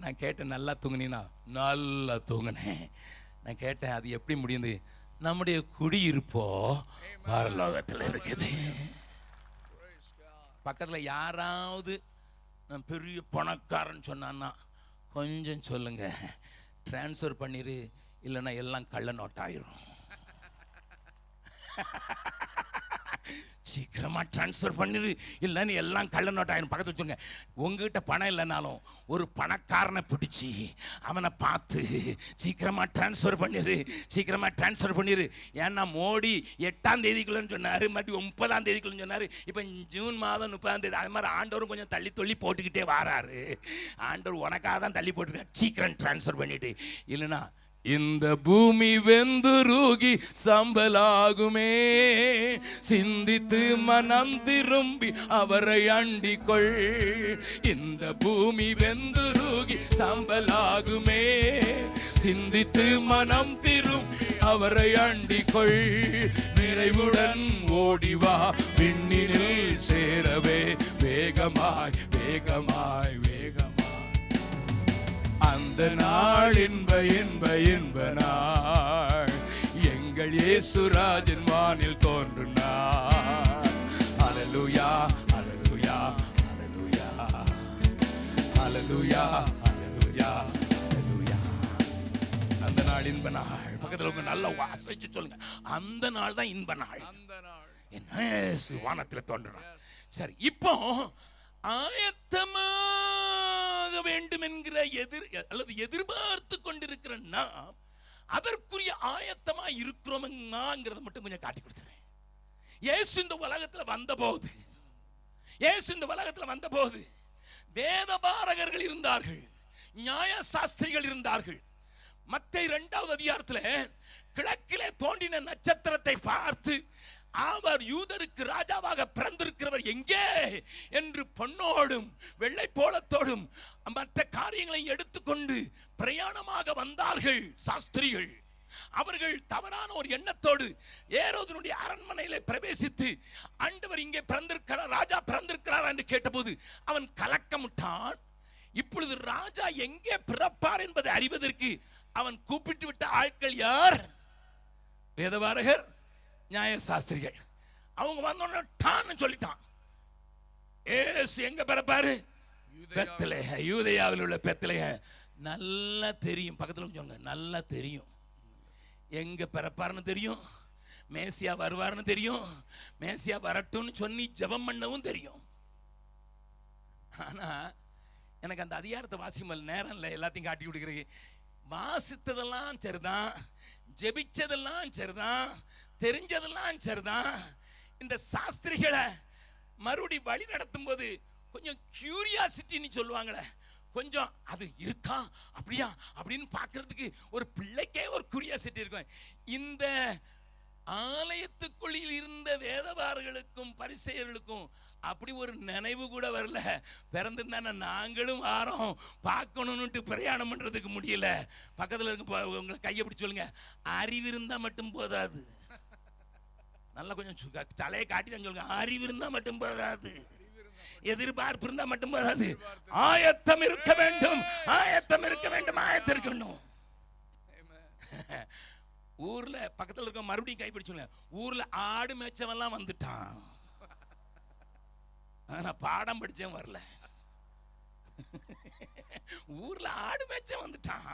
நான் கேட்டேன், நல்லா தூங்குனீனா? நல்லா தூங்கினேன். நான் கேட்டேன், அது எப்படி முடியுது? நம்முடைய குடியிருப்போ பரலோகத்தில் இருக்குது. பக்கத்தில் யாராவது நான் பெரிய பணக்காரன் சொன்னான்னா கொஞ்சம் சொல்லுங்க, டிரான்ஸ்ஃபர் பண்ணிரு, இல்லைன்னா எல்லாம் கள்ள நோட்டாயிரும். சீக்கிரமா டிரான்ஸ்ஃபர் பண்ணிரு, இல்லைன்னு எல்லாம் கள்ள நோட்டாயிரும். பக்கத்து வச்சுருங்க. உங்ககிட்ட பணம் இல்லைனாலும் ஒரு பணக்காரனை பிடிச்சி அவனை பார்த்து சீக்கிரமா டிரான்ஸ்ஃபர் பண்ணிரு, சீக்கிரமா டிரான்ஸ்ஃபர் பண்ணிரு. ஏன்னா மோடி 8ஆம் தேதிக்குள்ளன்னு சொன்னார், மறுபடியும் 30ஆம் தேதிக்குள்ளன்னு சொன்னார். இப்போ ஜூன் மாதம் 30ஆம் தேதி. அது மாதிரி ஆண்டவரும் கொஞ்சம் தள்ளி தொள்ளி போட்டுக்கிட்டே வராரு. ஆண்டவர் உனக்காக தான் தள்ளி போட்டுருக்கார், சீக்கிரம் டிரான்ஸ்ஃபர் பண்ணிட்டு, இல்லைன்னா இந்த பூமி வெந்துருகி சாம்பலாகுமே, சிந்தித்து மனம் திரும்பி அவரை அண்டிக்கொள். இந்த பூமி வெந்துருகி சாம்பலாகுமே, சிந்தித்து மனம் திரும்பி அவரை அண்டிக்கொள். நிறைவுடன் ஓடிவா விண்ணினில் சேரவே, வேகமாய் வேகமாய் வேகமாய். அந்த நாள் இன்ப இன்ப இன்ப நாள், எங்கள் இயேசுராஜன் வானில் தோன்றும் நாள். ஹல்லேலூயா ஹல்லேலூயா ஹல்லேலூயா ஹல்லேலூயா ஹல்லேலூயா ஹல்லேலூயா. அந்த நாள் இன்ப நாள். பக்கத்துல உங்க நல்ல வாசிச்சு சொல்லுங்க, அந்த நாள் தான் இன்ப நாள். என் இயேசு வானத்தில் தோன்றுறான். சரி, இப்போ ஆயத்தமாக வேண்டும் என்கிற எதிர்பார்த்து கொண்டிருக்கிற நாம் அதற்குரிய ஆயத்தமா இருக்கிறோம்ங்கிறத மட்டும் கொஞ்சம் காட்டி கொடுத்துறேன். இயேசு இந்த உலகத்தில் வந்தபோது வேதபாரகர்கள் இருந்தார்கள், நியாய சாஸ்திரிகள் இருந்தார்கள். மத்தேயு 2வது அதிகாரத்தில் கிழக்கிலே தோன்றின நட்சத்திரத்தை பார்த்து அவர் யூதருக்கு ராஜாவாக பிறந்திருக்கிறவர் எங்கே என்று பொன்னோடும் வெள்ளை போலத்தோடும் மற்ற காரியங்களை எடுத்துக்கொண்டு பிரயாணமாக வந்தார்கள் சாஸ்திரிகள். அவர்கள் தவறான ஒரு எண்ணத்தோடு ஏரோதனுடைய அரண்மனையிலே பிரவேசித்து ஆண்டவர் இங்கே பிறந்திருக்கிறார், ராஜா பிறந்திருக்கிறார் என்று கேட்டபோது அவன் கலக்கமுட்டான். இப்பொழுது ராஜா எங்கே பிறப்பார் என்பதை அறிவதற்கு அவன் கூப்பிட்டு விட்ட ஆட்கள் யார்? வேதபாரகர், நியாய சாஸ்திரிகள். அவங்க வந்தோன்னு டான்னு சொல்லிட்டான், ஏசு எங்க பிறப்பாரு? பெத்லெஹேம், யூதேயாவில் உள்ள பெத்லெஹேம். நல்லா தெரியும், பக்கத்துல சொல்லுங்க, நல்லா தெரியும் எங்க பிறப்பாருன்னு தெரியும், மேசியா வருவார்னு தெரியும், மேசியா வரட்டும்னு சொல்லி ஜெபம் பண்ணவும் தெரியும். ஆனா எனக்கு அந்த அதிகாரத்தை வாசிக்கும் நேரம் இல்லை, எல்லாத்தையும் காட்டி கொடுக்குறது. வாசித்ததெல்லாம் சரிதான், ஜெபிச்சதெல்லாம் சரிதான், தெரிஞ்சதெல்லாம் சரிதான். இந்த சாஸ்திரிகளை மறுபடி வழி நடத்தும் போது கொஞ்சம் கியூரியாசிட்டின்னு சொல்லுவாங்களே, கொஞ்சம் அது இருக்கா அப்படியா அப்படின்னு பார்க்கறதுக்கு ஒரு பிள்ளைக்கே ஒரு கியூரியாசிட்டி இருக்கும். இந்த ஆலயத்துக்குள்ளில் இருந்த வேதபாரர்களுக்கும் பரிசேயர்களுக்கும் அப்படி ஒரு நினைவு கூட வரல. பிறந்திருந்தானே நாங்களும் வாரம் பார்க்கணும்னுட்டு பிரயாணம் பண்றதுக்கு முடியல. பக்கத்தில் இருக்க உங்களை கையை பிடிச்சி சொல்லுங்க, அறிவு இருந்தா மட்டும் போதாது. நல்லா கொஞ்சம் தலையை காட்டி தான் சொல்லுங்க, அறிவு இருந்தா மட்டும் போதாது, எதிர்பார்ப்பு இருந்தா மட்டும் போதாது, ஆயத்தம் இருக்க வேண்டும், ஆயத்தம் இருக்க வேண்டும், ஆயத்தம் இருக்க வேண்டும். ஊர்ல பக்கத்துல இருக்க மறுபடியும் கைப்பிடிச்சுங்க, ஊர்ல ஆடு மேய்ச்சவெல்லாம் வந்துட்டான், ஆனா பாடம் படிச்சவன் வரல. ஊர்ல ஆடு மேய்ச்ச வந்துட்டான்,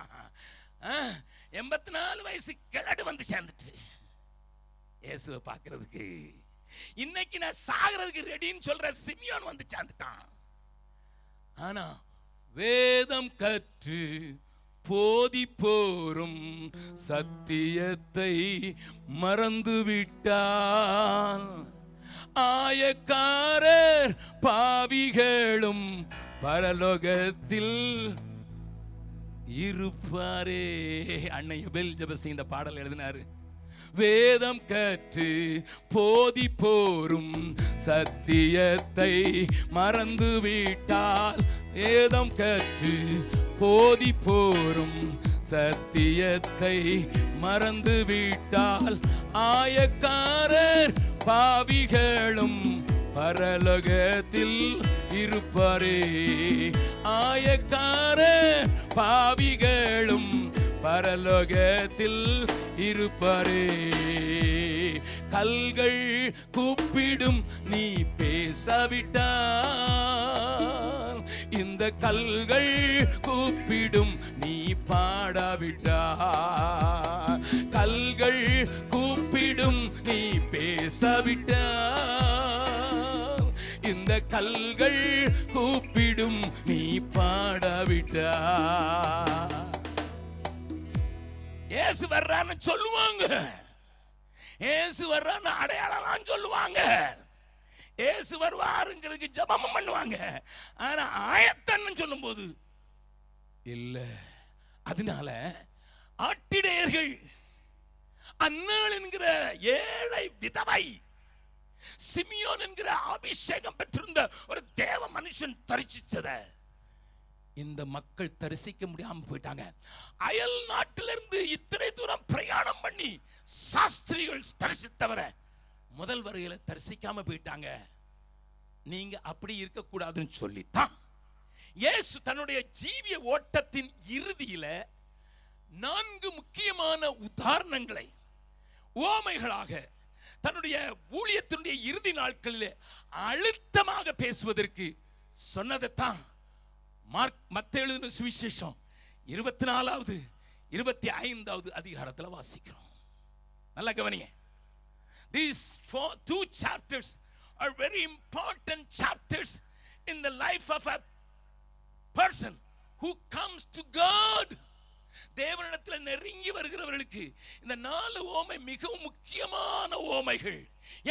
84 வயசு கிழடு வந்து சேர்ந்துட்டு இயேசுவை பார்க்கிறதுக்கு. இன்னைக்கு நான் சாகிறதுக்கு ரெடின்னு சொல்ற சிமியோன் வந்து சேர்ந்துட்டான். ஆனா வேதம் கற்று போதி போரும் சத்தியத்தை மறந்து விட்டான். ஆயக்காரர் பாவிகளும் பரலோகத்தில் இருப்பாரே. அன்னை எபெல் ஜெபசி இந்த பாடல் எழுதினாரு. வேதம் கற்று போதி போரும் சத்தியத்தை மறந்து விட்டால், வேதம் கற்று போதி போரும் சத்தியத்தை மறந்து விட்டால், ஆயக்காரர் பாவிகளும் பரலோகத்தில் இருப்பாரே. ஆயக்காரர் பாவிகளும் பரலோகத்தில் இருப்பாரே. கல்கள் கூப்பிடும் நீ பேசாவிட்டால், இந்த கல்கள் கூப்பிடும் நீ பாடாவிட்டால், கல்கள் கூப்பிடும் நீ பேசாவிட்டால், இந்த கல்கள் கூப்பிடும் நீ பாடாவிட்டால். இயேசு வர்றான்னு சொல்லுவாங்க, இயேசு வர்றான்னு அடையாளம் சொல்லுவாங்க, இயேசு வருவாருங்கிறதுக்கு ஜெபம் பண்ணுவாங்க. ஆனா ஆயத்தன்னு சொல்லும் போது இல்ல. அதனால ஆட்டிடையர்கள், அன்னாள் என்கிற ஏழை விதவை, சிமியோன் என்கிற அபிஷேகம் பெற்றிருந்த ஒரு தேவ மனுஷன் தரிசித்தத இந்த மக்கள் தரிசிக்க முடியாம போயிட்டாங்க. அயல் நாட்டிலிருந்து இத்தனை தூரம் பிரயாணம் பண்ணி சாஸ்திரிகள் தரிசித்தவரை முதல் வரையில தரிசிக்காம போயிட்டாங்க. நீங்க அப்படி இருக்க கூடாதுன்னு சொல்லித்தான் இயேசு தன்னுடைய ஜீவிய ஓட்டத்தின் இறுதியில 4 முக்கியமான உதாரணங்களை உவமைகளாக தன்னுடைய ஊழியத்தினுடைய இறுதி நாட்களிலே அழுத்தமாக பேசுவதற்கு சொன்னதைத்தான் மத்தேயு எழுதின சுவிசேஷம் 24வது 25வது அதிகாரத்தில் வாசிக்கிறோம். நல்லா கவனிங்க. These 2 chapters are very important chapters in the life of a person who comes to God. தேவனிடத்தில் நெருங்கி வருகிறவர்களுக்கு இந்த 4 ஓமை மிகவும் முக்கியமான ஓமைகள்.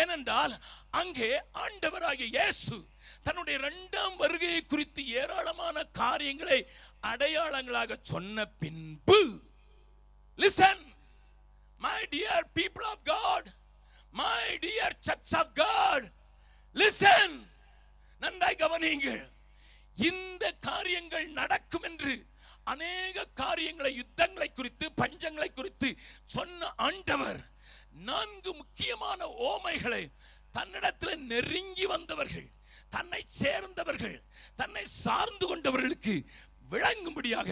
ஏனென்றால் அங்கே ஆண்டவராகிய இயேசு தன்னுடைய 2ஆம் வருகையை குறித்து ஏராளமான காரியங்களை அடையாளங்களாக சொன்ன பின்பு, listen my dear people of God, my dear church of God, listen, நன்றாய் கவனியுங்கள். இந்த காரியங்கள் நடக்கும் என்று அநேக காரியங்களை, யுத்தங்களை குறித்து, பஞ்சங்களை குறித்து சொன்ன ஆண்டவர் 4 முக்கியமான ஓமைகளை தன்னிடத்தில் நெருங்கி வந்தவர்கள், தன்னை சேர்ந்தவர்கள், தன்னை சார்ந்து கொண்டவர்களுக்கு விளங்கும்படியாக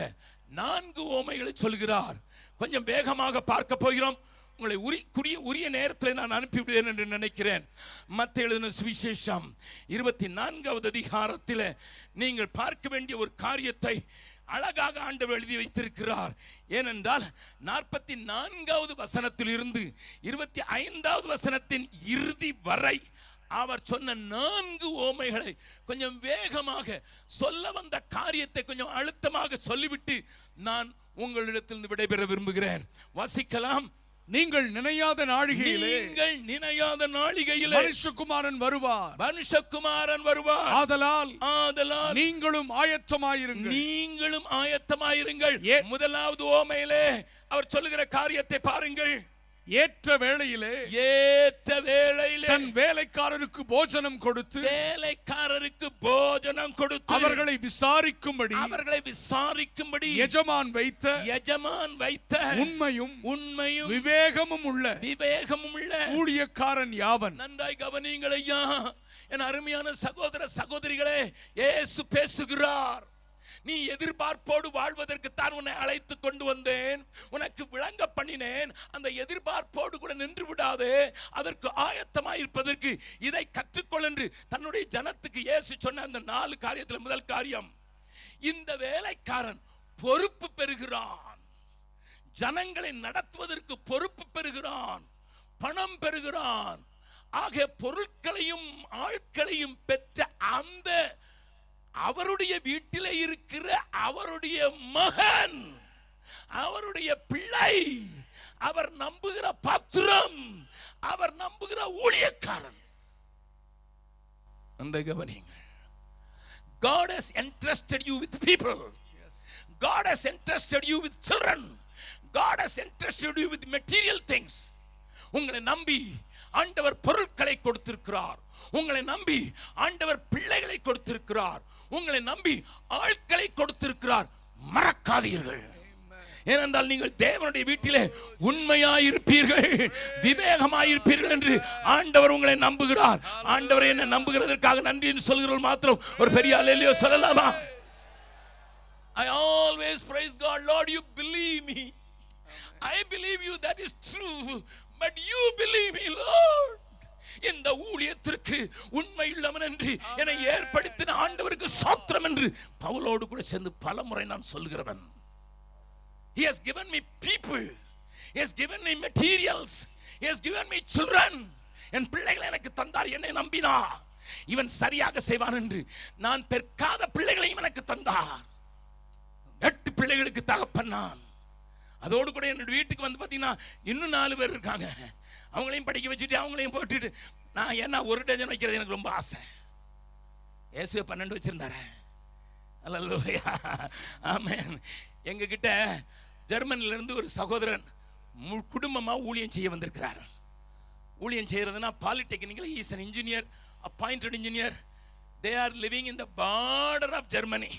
4 ஓமைகளை சொல்கிறார். கொஞ்சம் வேகமாக பார்க்க போகிறோம். உங்களை உரிய நேரத்தில் நான் அனுப்பிவிடுவேன் என்று நினைக்கிறேன். மத்தேயு எழுதின சுவிசேஷம் 24வது அதிகாரத்தில் நீங்கள் பார்க்க வேண்டிய ஒரு காரியத்தை அழகாக ஆண்டவர் எழுதி வைத்திருக்கிறார். ஏனென்றால் 44வது வசனத்தில் இருந்து 25வது வசனத்தின் இறுதி வரை அவர் சொன்ன 4 ஓமைகளை கொஞ்சம் வேகமாக சொல்ல வந்த காரியத்தை கொஞ்சம் அழுத்தமாக சொல்லிவிட்டு நான் உங்களிடத்தில் விடைபெற விரும்புகிறேன். வாசிக்கலாம். நீங்கள் நினையாத நாழிகையிலே மனுஷகுமாரன் வருவார். ஆதலால் நீங்களும் ஆயத்தமாயிருங்கள். முதலாவது ஓமையிலே அவர் சொல்லுகிற காரியத்தை பாருங்கள். ஏற்ற வேளையிலே தன் வேலைக்காரருக்கு போஜனம் கொடுத்து அவர்களை விசாரிக்கும்படி எஜமான் வைத்த உண்மையும் விவேகமும் உள்ள ஊழியக்காரன் யாவன். நன்றாய் கவனியுங்கள் ஐயா, என் அருமையான சகோதர சகோதரிகளே, இயேசு பேசுகிறார். நீ எதிர்பார்ப்போடு வாழ்வதற்கு தான் உன்னை அழைத்து கொண்டு வந்தேன், உனக்கு விளங்க பண்ணினேன். அந்த எதிர்பார்ப்போடு கூட நின்று விடாதே, அதற்கு ஆயத்தமாயிருப்பதற்கு இதை கற்றுக்கொள் என்று தன்னுடைய ஜனத்துக்கு இயேசு சொன்ன அந்த 4 காரியத்தில் முதல் காரியம், இந்த வேலைக்காரன் பொறுப்பு பெறுகிறான், ஜனங்களை நடத்துவதற்கு பொறுப்பு பெறுகிறான், பணம் பெறுகிறான். ஆக பொருட்களையும் ஆட்களையும் பெற்ற அந்த அவருடைய வீட்டிலே இருக்கிற அவருடைய மகன், அவருடைய பிள்ளை, அவர் நம்புகிற பாத்திரம், அவர் நம்புகிற ஊழியக்காரன். அந்த கவனியுங்கள். God has entrusted you with people. God has entrusted you with children. God has entrusted you with material things. உங்களை நம்பி ஆண்டவர் பொருட்களை கொடுத்திருக்கிறார். உங்களை நம்பி ஆண்டவர் பிள்ளைகளை கொடுத்திருக்கிறார். உங்களை நம்பி ஆட்களை கொடுத்திருக்கிறார். மறக்காதீர்கள். ஏனென்றால் நீங்கள் தேவனுடைய வீட்டிலே உண்மையாயிருப்பீர்கள், விவேகமாயிருப்பீர்கள் என்று ஆண்டவர் உங்களை நம்புகிறார். ஆண்டவர் என்ன நம்புகிறதற்காக நன்றி என்று சொல்கிறவர்கள் மாத்திரம் ஒரு பெரிய அல்லேலூயா சொல்லலாமா? I always praise God. Lord, you believe me. I believe you, that is true. But you believe me, Lord. இந்த ஊழியத்திற்கு உண்மையுள்ளவன் என்று என்னை ஏற்படுத்தின ஆண்டவருக்கு ஸ்தோத்திரம் என்று பவுலோடு கூட சேர்ந்து பலமுறை நான் சொல்கிறவன். He has given me people. He has given me materials. He has given me children. என் பிள்ளைகளை எனக்கு தந்தார். என்னை நம்பினா இவன் சரியாக செய்வான் என்று நான் பெற்காத பிள்ளைகளையும் எனக்கு தந்தார். 8 பிள்ளைகளுக்கு தகப்பன் நான். அதோடு கூட என்னோட வீட்டுக்கு வந்து பார்த்தீங்கன்னா இன்னும் 4 பேர் இருக்காங்க. அவங்களையும் படிக்க வச்சுட்டு அவங்களையும் போட்டுட்டு நான் என்ன 1 டஜன் வைக்கிறது எனக்கு ரொம்ப ஆசை. இயேசுவை 12 வச்சிருந்தாரு. அல்லேலூயா, ஆமென். எங்ககிட்ட ஜெர்மனில இருந்து ஒரு சகோதரன் குடும்பமா ஊழியம் செய்ய வந்திருக்கிறார். ஊழியம் செய்யறதுன்னா polytechnical is an engineer, appointed engineer. They are living in the border of Germany.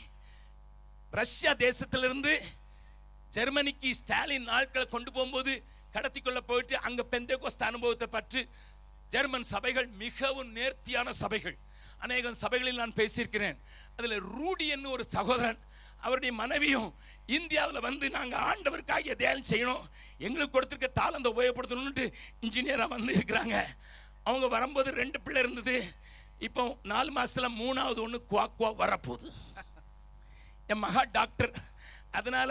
Russia தேசத்திலிருந்து ஜெர்மனிக்கு ஸ்டாலின் ஆட்களை கொண்டு போகும்போது கடத்தி கொள்ள போயிட்டு அங்க பெந்தேகோஸ்து அனுபவத்தை பற்றி ஜெர்மன் சபைகள் மிகவும் நேர்த்தியான சபைகள். அநேக சபைகளில் நான் பேசியிருக்கிறேன். அதுல ரூடி என்ன ஒரு சகோதரன், அவருடைய மனைவியும் இந்தியாவில் வந்து நாங்கள் ஆண்டவருக்காக எதையாலும் செய்யணும், எங்களுக்கு கொடுத்துருக்க தாளந்தை உபயோகப்படுத்தணும்னு இன்ஜினியராக வந்து இருக்கிறாங்க. அவங்க வரும்போது 2 பிள்ளை இருந்தது. இப்போ 4 மாசத்துல 3வது ஒன்று குவா வரப்போகுது. என் மகா டாக்டர், அதனால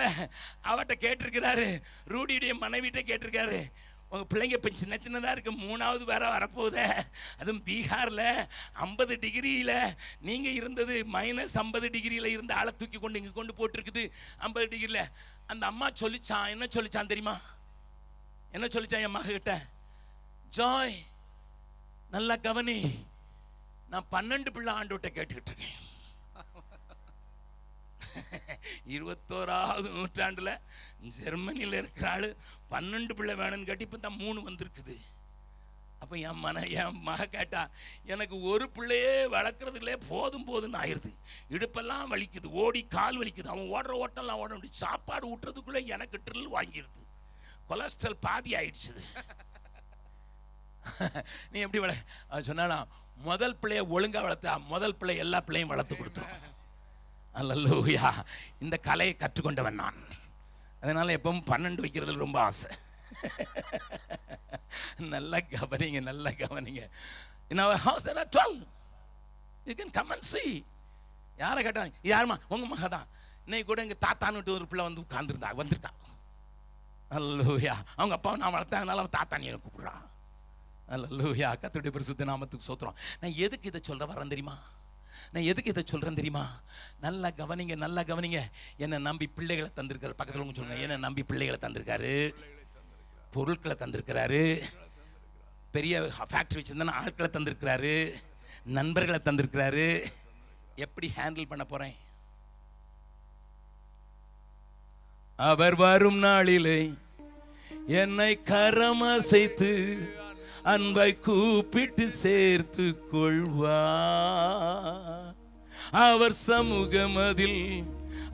அவட்ட கேட்டிருக்கிறாரு, ரூடியுடைய மனைவிட்ட கேட்டிருக்காரு, உங்க பிள்ளைங்க இப்போ சின்ன சின்னதாக இருக்கு, 3வது வேற வரப்போகுது, அதுவும் பீகாரில் 50 டிகிரியில் நீங்கள் இருந்தது -50 டிகிரியில் இருந்த ஆளை தூக்கி கொண்டு இங்கே கொண்டு போட்டிருக்குது 50 டிகிரியில். அந்த அம்மா சொல்லிச்சான், என்ன சொல்லிச்சான் தெரியுமா? என்ன சொல்லிச்சான் என் மகிட்ட? ஜாய், நல்லா கவனி, நான் 12 பிள்ளை ஆண்டவர்கிட்ட கேட்டுக்கிட்டு இருக்கேன். 21வது நூற்றாண்டுல ஜெர்மனியில் இருக்கிற ஆளு 12 பிள்ளை வேணும்னு கேட்டு இப்போ தான் 3 வந்திருக்குது. அப்போ என் மக கேட்டா, எனக்கு ஒரு பிள்ளையே வளர்க்குறதுலே போதும்னு ஆயிடுது, இடுப்பெல்லாம் வலிக்குது, ஓடி கால் வலிக்குது, அவன் ஓடுற ஓட்டம்லாம் ஓட முடியும், சாப்பாடு ஊட்டுறதுக்குள்ளே எனக்கு ட்ரில் வாங்கிடுது, கொலஸ்ட்ரால் பாதி ஆயிடுச்சு. நீ எப்படி சொன்னா, முதல் பிள்ளைய ஒழுங்கா வளர்த்தா முதல் பிள்ளை எல்லா பிள்ளையும் வளர்த்து கொடுத்துரும். அல்லேலூயா. இந்த கலையை கற்றுக்கொண்டவன் நான். அதனால எப்பவும் 12 வைக்கிறதுல ரொம்ப ஆசை. நல்லா கவனிங்க, நல்லா கவனிங்க. In our house there are 12. You can come and see. யாரை கேட்டாங்க, யாருமா? உங்க மக தான். இன்னைக்கு கூட எங்க தாத்தான்னு ஒரு பிள்ளை வந்து வந்திருக்கா. அல்லேலூயா. அவங்க அப்பாவை நான் வளர்த்தேன், அதனால அவன் தாத்தான்னு எனக்கு கூப்பிடுறான். அல்லேலூயா. கர்த்தருடைய பரிசுத்த நாமத்துக்கு ஸ்தோத்திரம். நான் எதுக்கு இதை சொல்ல வரேன் தெரியுமா? நல்லா கவனிங்க, நல்லா கவனிங்க. என்னை நம்பி பிள்ளைகளை தந்திருக்காரு. பக்கத்தில் உங்க சொல்லுங்க, என்னை நம்பி பிள்ளைகளை தந்திருக்காரு, பொருட்களை தந்திருக்கிறாரு, பெரிய ஃபேக்டரி வச்சிருந்தா ஆட்களை தந்திருக்கிறாரு, நண்பர்களை தந்திருக்கிறாரு. எப்படி ஹேண்டில் பண்ண போறேன்? அவர் வரும் நாளிலே என்னை கரமசைத்து அன்பை கூப்பிட்டு சேர்த்து கொள்வா. அவர் சமூகமதில்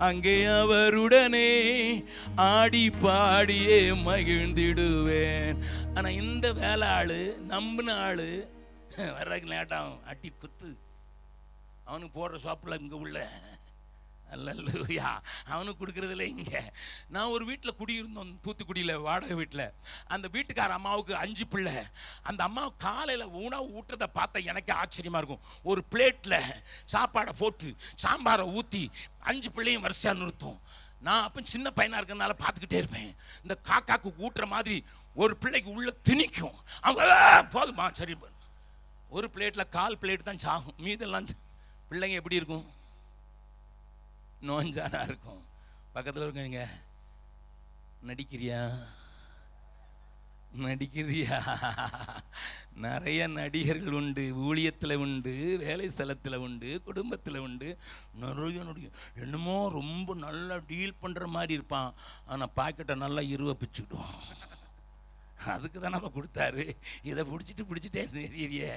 அங்கே அவருடனே ஆடி பாடியே மகிழ்ந்திடுவேன். ஆனா இந்த வேலை ஆளு, நம்பின ஆளு வர்றதுக்கு லேட்டாகும், அடி குத்து. அவனுக்கு போடுற ஷாப்பில் இங்கே உள்ள அல்லேலூயா, அவனுக்கு கொடுக்கறதில்ல. இங்கே நான் ஒரு வீட்டில் குடியிருந்தோம், தூத்துக்குடியில் வாடகை வீட்டில். அந்த வீட்டுக்கார அம்மாவுக்கு 5 பிள்ளை. அந்த அம்மா காலையில் உணவு ஊட்டுறதை பார்த்தா எனக்கு ஆச்சரியமாக இருக்கும். ஒரு பிளேட்டில் சாப்பாடை போட்டு சாம்பாரை ஊற்றி 5 பிள்ளையும் வரிசையாக நிறுத்தும். நான் அப்போ சின்ன பையனாக இருக்கிறதுனால பார்த்துக்கிட்டே இருப்பேன். இந்த காக்காக்கு ஊட்டுற மாதிரி ஒரு பிள்ளைக்கு உள்ள திணிக்கும். அவங்க போதுமா சரி, ஒரு பிளேட்டில் 1/4 பிளேட் தான் சாகும், மீதெல்லாம் பிள்ளைங்க எப்படி இருக்கும்? நோஞ்சானா இருக்கும். பக்கத்தில் இருக்கீங்க, நடிக்கிறியா? நிறைய நடிகர்கள் உண்டு, ஊழியத்தில் உண்டு, வேலை ஸ்தலத்தில் உண்டு, குடும்பத்தில் உண்டு. நிறைய நடிகர் என்னமோ ரொம்ப நல்லா டீல் பண்ணுற மாதிரி இருப்பான், ஆனால் பாக்கெட்டை நல்லா பிச்சுக்கிடுவோம். அதுக்கு தான் நம்ம கொடுத்தாரு. இதை பிடிச்சிட்டே தெரியறிய.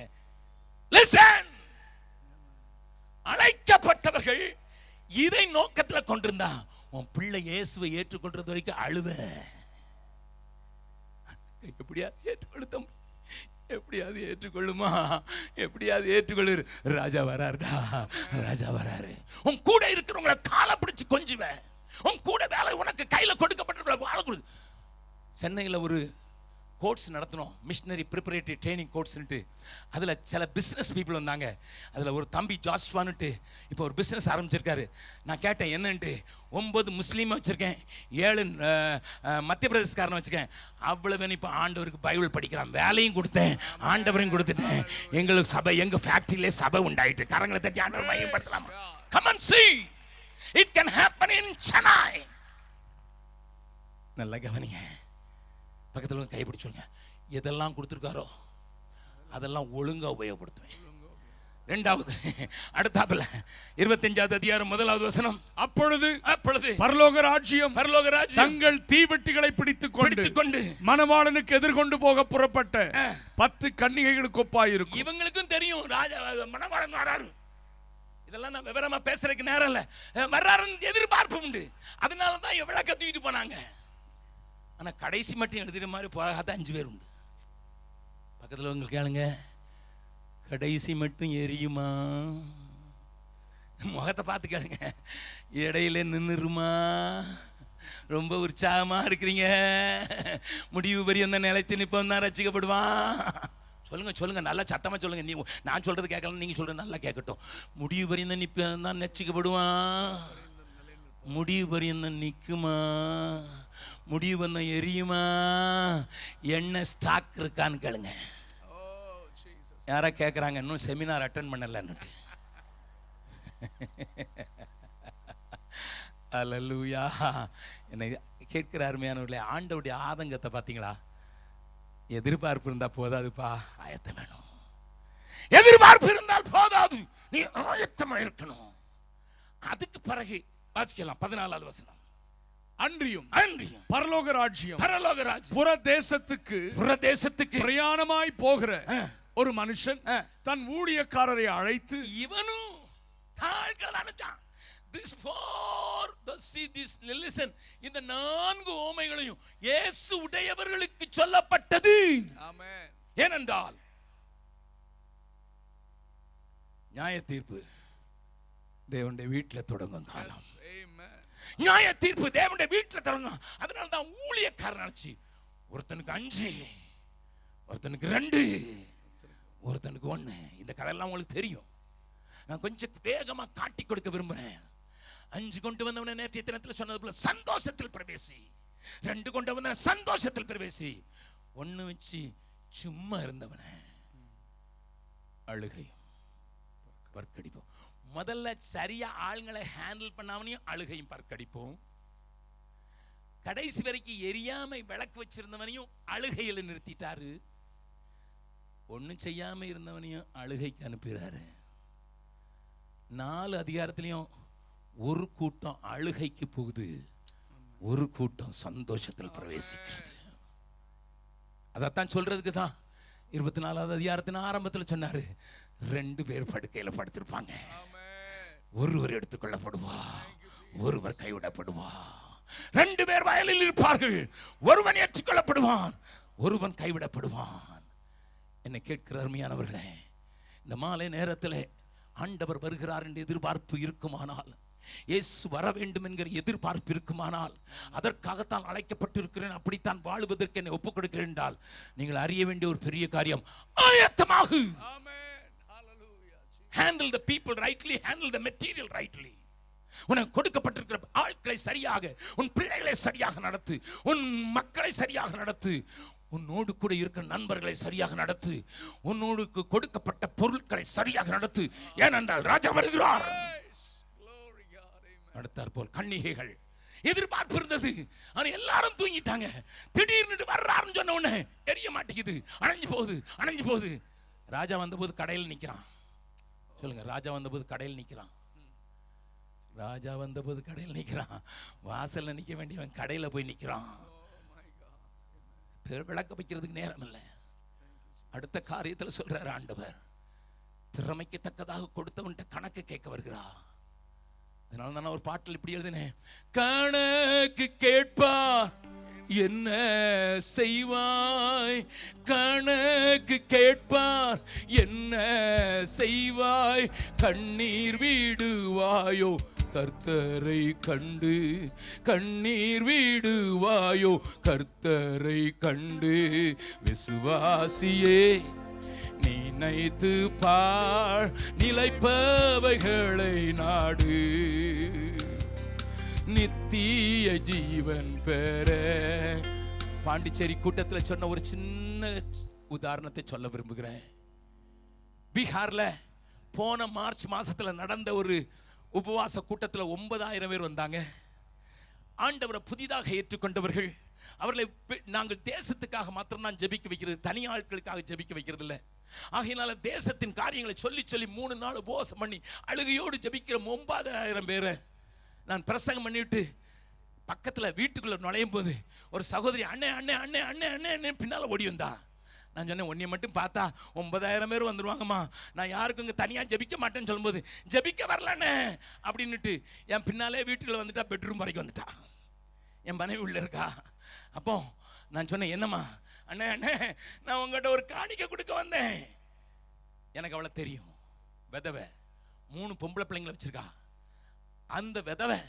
அழைக்கப்பட்டவர்கள் இதை நோக்கத்தில் கொண்டிருந்தா, உன் பிள்ளை இயேசுவை ஏற்றுக்கொள்றது வரைக்கும் அழுவ. எப்படியாவது ஏற்றுக்கொள்ளும், எப்படியாவது ஏற்றுக்கொள்ளுமா, எப்படியாவது ஏற்றுக்கொள்ளு. ராஜா வராருடா, ராஜா வராரு. உன் கூட இருக்கிறவங்களை காலை பிடிச்சு கொஞ்சுவேன். உன் கூட வேலை உனக்கு கையில கொடுக்கப்பட்டிருக்க வாழ கொடு. சென்னையில் ஒரு கோர்ஸ் நடத்தினோம், மிஷனரி ப்ரிப்பரேட்டரி ட்ரைனிங் கோர்ஸ்னுட்டு. அதில் சில பிஸ்னஸ் பீப்புள் வந்தாங்க. அதில் ஒரு தம்பி ஜாஸ்வான்ட்டு இப்போ ஒரு பிஸ்னஸ் ஆரம்பிச்சிருக்காரு. நான் கேட்டேன் என்னன்ட்டு. 9 முஸ்லீமை வச்சுருக்கேன், 7 மத்திய பிரதேசக்காரனை வச்சுருக்கேன். அவ்வளவு இப்போ ஆண்டவருக்கு பைபிள் படிக்கிறான். வேலையும் கொடுத்தேன், ஆண்டவரையும் கொடுத்துட்டேன். எங்களுக்கு சபை, எங்கள் ஃபேக்ட்ரியிலே சபை உண்டாயிட்டு. கரங்களை தட்டி ஆண்டவர் மையப்படுத்தலாமா? Come and see, it can happen in Chennai. நல்லா கவனிங்க, பக்கத்தில் கைப்பிடிச்சுங்க. எதெல்லாம் கொடுத்துருக்காரோ அதெல்லாம் ஒழுங்காக உபயோகப்படுத்துவேன். இரண்டாவது அடுத்தாப்புல 25வது அதிகாரம் 1வது வசனம். அப்பொழுது பரலோக ராஜ்யம் தங்கள் தீவெட்டிகளை பிடித்துக்கொண்டு மணவாளனுக்கு எதிர்கொண்டு போக புறப்பட்ட 10 கன்னிகைகளுக்கு ஒப்பாயிருக்கும். இவங்களுக்கும் தெரியும் ராஜா மணவாளன் வராரு. இதெல்லாம் நான் விவரமா பேசுறதுக்கு நேரம் இல்ல. வர்றாருன்னு எதிர்பார்ப்பு உண்டு. அதனால தான் எவ்வளவு கத்திட்டு போனாங்க. ஆனா கடைசி மட்டும் எழுதுற மாதிரி போகாத 5 பேர் உண்டு. பக்கத்துல உங்களுக்கு கேளுங்க, கடைசி மட்டும் எரியுமா? முகத்தை பார்த்து கேளுங்க. இடையில நின்றுருமா? ரொம்ப உற்சாகமா இருக்கிறீங்க. முடிவு பெரிய நிலைத்து நிற்பவன் தான் ரசிக்கப்படுவான். சொல்லுங்க, நல்லா சத்தமா சொல்லுங்க. நீ நான் சொல்றது கேட்கலாம், நீங்க சொல்றது நல்லா கேட்கட்டும். முடிவு பெரிய நிற்பவன் தான் ரசிக்கப்படுவான். முடிவு பெரிய நிற்குமா? முடிவு பண்ண எரியுமா? என்ன ஸ்டாக் இருக்கான்னு கேளுங்க. யாரா கேட்குறாங்க, இன்னும் செமினார் அட்டன் பண்ணலன்னு. அல்லேலூயா. என்னை கேட்கிற அருமையானவர்களே, ஆண்டவருடைய ஆதங்கத்தை பார்த்தீங்களா? எதிர்பார்ப்பு இருந்தால் போதாதுப்பா, ஆயத்தம் வேணும். எதிர்பார்ப்பு இருந்தால் போதாது, நீ ஆயத்தமா இருக்கணும். அதுக்கு பிறகு வாசிக்கலாம் 14வது வசனம். அன்றியும் பரலோக ராஜ்யம் புறதேசத்துக்கு பிரயாணமாய் போகிற ஒரு மனுஷன் தன் ஊழியக்காரரை அழைத்து, இவனும் தாழ்கள் அனுப்பிச்சான். இந்த 4 உவமைகளையும் இயேசு உடையவர்களுக்கு சொல்லப்பட்டது. ஏனென்றால் நியாய தீர்ப்பு தேவனுடைய வீட்டில் தொடங்கும் காலம். நியாய தீர்ப்பு தேவனுடைய வீட்டில் தொடங்கும். அதனால தான் ஊழியக்காரன் நினைச்சு ஒருத்தனுக்கு 5, ஒருத்தனுக்கு 2, ஒருத்தனுக்கு 1. இந்த கதையெல்லாம் உங்களுக்கு தெரியும். நான் கொஞ்சம் வேகமா காட்டி கொடுக்க விரும்புறேன். 5 கொண்டு வந்தவன நேற்றைய தினத்தில் சொன்னது போல சந்தோஷத்தில் பிரவேசி. 2 கொண்டு வந்தவன சந்தோஷத்தில் பிரவேசி. 1 வச்சு சும்மா இருந்தவன அழுகையும் பற்கடிப்போம். முதல்ல சரியா ஆளுங்களை ஹேண்டில் பண்ணாமனையும் அழுகையும் பற்கடிப்போம். கடைசி வரைக்கும் எரியாமை விளக்கு வச்சிருந்தவனையும் அழுகையில் நிறுத்திட்டாரு. ஒன்னும் செய்யாம இருந்தவனையும் அழுகைக்கு அனுப்புகிறாரு. 4 அதிகாரத்திலையும் ஒரு கூட்டம் அழுகைக்கு போகுது, ஒரு கூட்டம் சந்தோஷத்தில் பிரவேசிக்கிறது. அதைத்தான் சொல்றதுக்கு தான் 24வது அதிகாரத்தின் ஆரம்பத்தில் சொன்னாரு, 2 பேர் படுக்கையில் படுத்திருப்பாங்க. ஒருவர் எடுத்துக்கொள்ளப்படுவா, ஒருவர் கைவிடப்படுவா. 2 பேர் வயலில் இருப்பார்கள், ஒருவன் ஏற்றுக்கொள்ளப்படுவான், ஒருவன் கைவிடப்படுவான். என்னை கேட்கிற அருமையானவர்களே, இந்த மாலை நேரத்தில் ஆண்டவர் வருகிறார் என்ற எதிர்பார்ப்பு இருக்குமானால், இயேசு வர வேண்டும் என்கிற எதிர்பார்ப்பு இருக்குமானால், அதற்காகத்தான் அழைக்கப்பட்டிருக்கிறேன், அப்படித்தான் வாழுவதற்கு என்னை ஒப்புக் கொடுக்கிறேன் என்றால், நீங்கள் அறிய வேண்டிய ஒரு பெரிய காரியம், ஆயத்தமாகு. Handle the people rightly, handle the material rightly. உனக்கு கொடுக்கப்பட்டிருக்கிற ஆட்களை சரியாக, உன் பிள்ளைகளை சரியாக நடத்து, உன் மக்களை சரியாக நடத்து, உன்னோடு கூட இருக்கிற நண்பர்களை சரியாக நடத்து, உன்னோடு கொடுக்கப்பட்ட பொருட்களை சரியாக நடத்து. ஏனென்றால் ராஜா வருகிறார். அடுத்தாற் போல் கன்னிகைகள் எதிர்பார்ப்பு இருந்தது, ஆனா எல்லாரும் தூங்கிட்டாங்க. திடீர்னு வர்றாருன்னு சொன்ன உடனே எரிய மாட்டேங்குது, அணைஞ்சு போகுது. ராஜா வந்தபோது கடையில் நிற்கிறான். சொல்லுங்க, ராஜா வந்தபோது கடையில் நிற்கிறான். ராஜா வந்தபோது கடையில் நிற்கிறான். வாசல்ல நிற்க வேண்டியவன் கடையில போய் நிற்கிறான். விளக்க வைக்கிறதுக்கு நேரம் இல்லை. அடுத்த காரியத்தில் சொல்றாரு ஆண்டவர், திறமைக்கு தக்கதாக கொடுத்தவன்ட்ட கணக்கு கேட்க வருகிறா. அதனால நான் ஒரு பாட்டில் இப்படி எழுதினேன், கணக்கு கேட்பார் என்ன செய்வாய், கணக்கு கேட்பார் என்ன செய்வாய், கண்ணீர் விடுவாயோ கர்த்தரை கண்டு, கண்ணீர் விடுவாயோ கர்த்தரை கண்டு. விசுவாசியே நினைத்து பார், நிலைப்பவைகளை நாடு, நித்திய ஜீவன் பெற. பாண்டிச்சேரி கூட்டத்தில் சொன்ன ஒரு சின்ன உதாரணத்தை சொல்ல விரும்புகிறேன். பீகார்ல போன மார்ச் மாசத்துல நடந்த ஒரு உபவாச கூட்டத்தில் 9000 பேர் வந்தாங்க. ஆண்டவரை புதிதாக ஏற்றுக்கொண்டவர்கள். அவர்களை நாங்கள் தேசத்துக்காக மாத்திரம்தான் ஜெபிக்க வைக்கிறது, தனி ஆட்களுக்காக ஜெபிக்க வைக்கிறது இல்லை. ஆகையினால தேசத்தின் காரியங்களை சொல்லி சொல்லி 3 நாள் உபவாசம் பண்ணி அழுகையோடு ஜெபிக்கிற 9,000 பேரை நான் பிரசங்கம் பண்ணிவிட்டு பக்கத்தில் வீட்டுக்குள்ள நுழையும் போது ஒரு சகோதரி அண்ணே அண்ணே அண்ணே அண்ணே அண்ணே அண்ணே பின்னால் ஓடி வந்தா. நான் சொன்னேன், உன்னை மட்டும் பார்த்தா 9,000 பேர் வந்துடுவாங்கம்மா, நான் யாருக்கும் இங்கே தனியாக ஜெபிக்க மாட்டேன்னு சொல்லும்போது, ஜெபிக்க வரலண்ணே அப்படின்னுட்டு என் பின்னாலே வீட்டுக்குள்ள வந்துட்டா. பெட்ரூம் வரைக்கும் வந்துட்டா. என் மனைவி உள்ள இருக்கா. அப்போ நான் சொன்னேன், என்னம்மா? அண்ணே அண்ணே, நான் உங்கள்கிட்ட ஒரு காணிக்கை கொடுக்க வந்தேன். எனக்கு அவளை தெரியும், விதவை, 3 பொம்பளை பிள்ளைங்களை வச்சிருக்கா. அந்த விதவை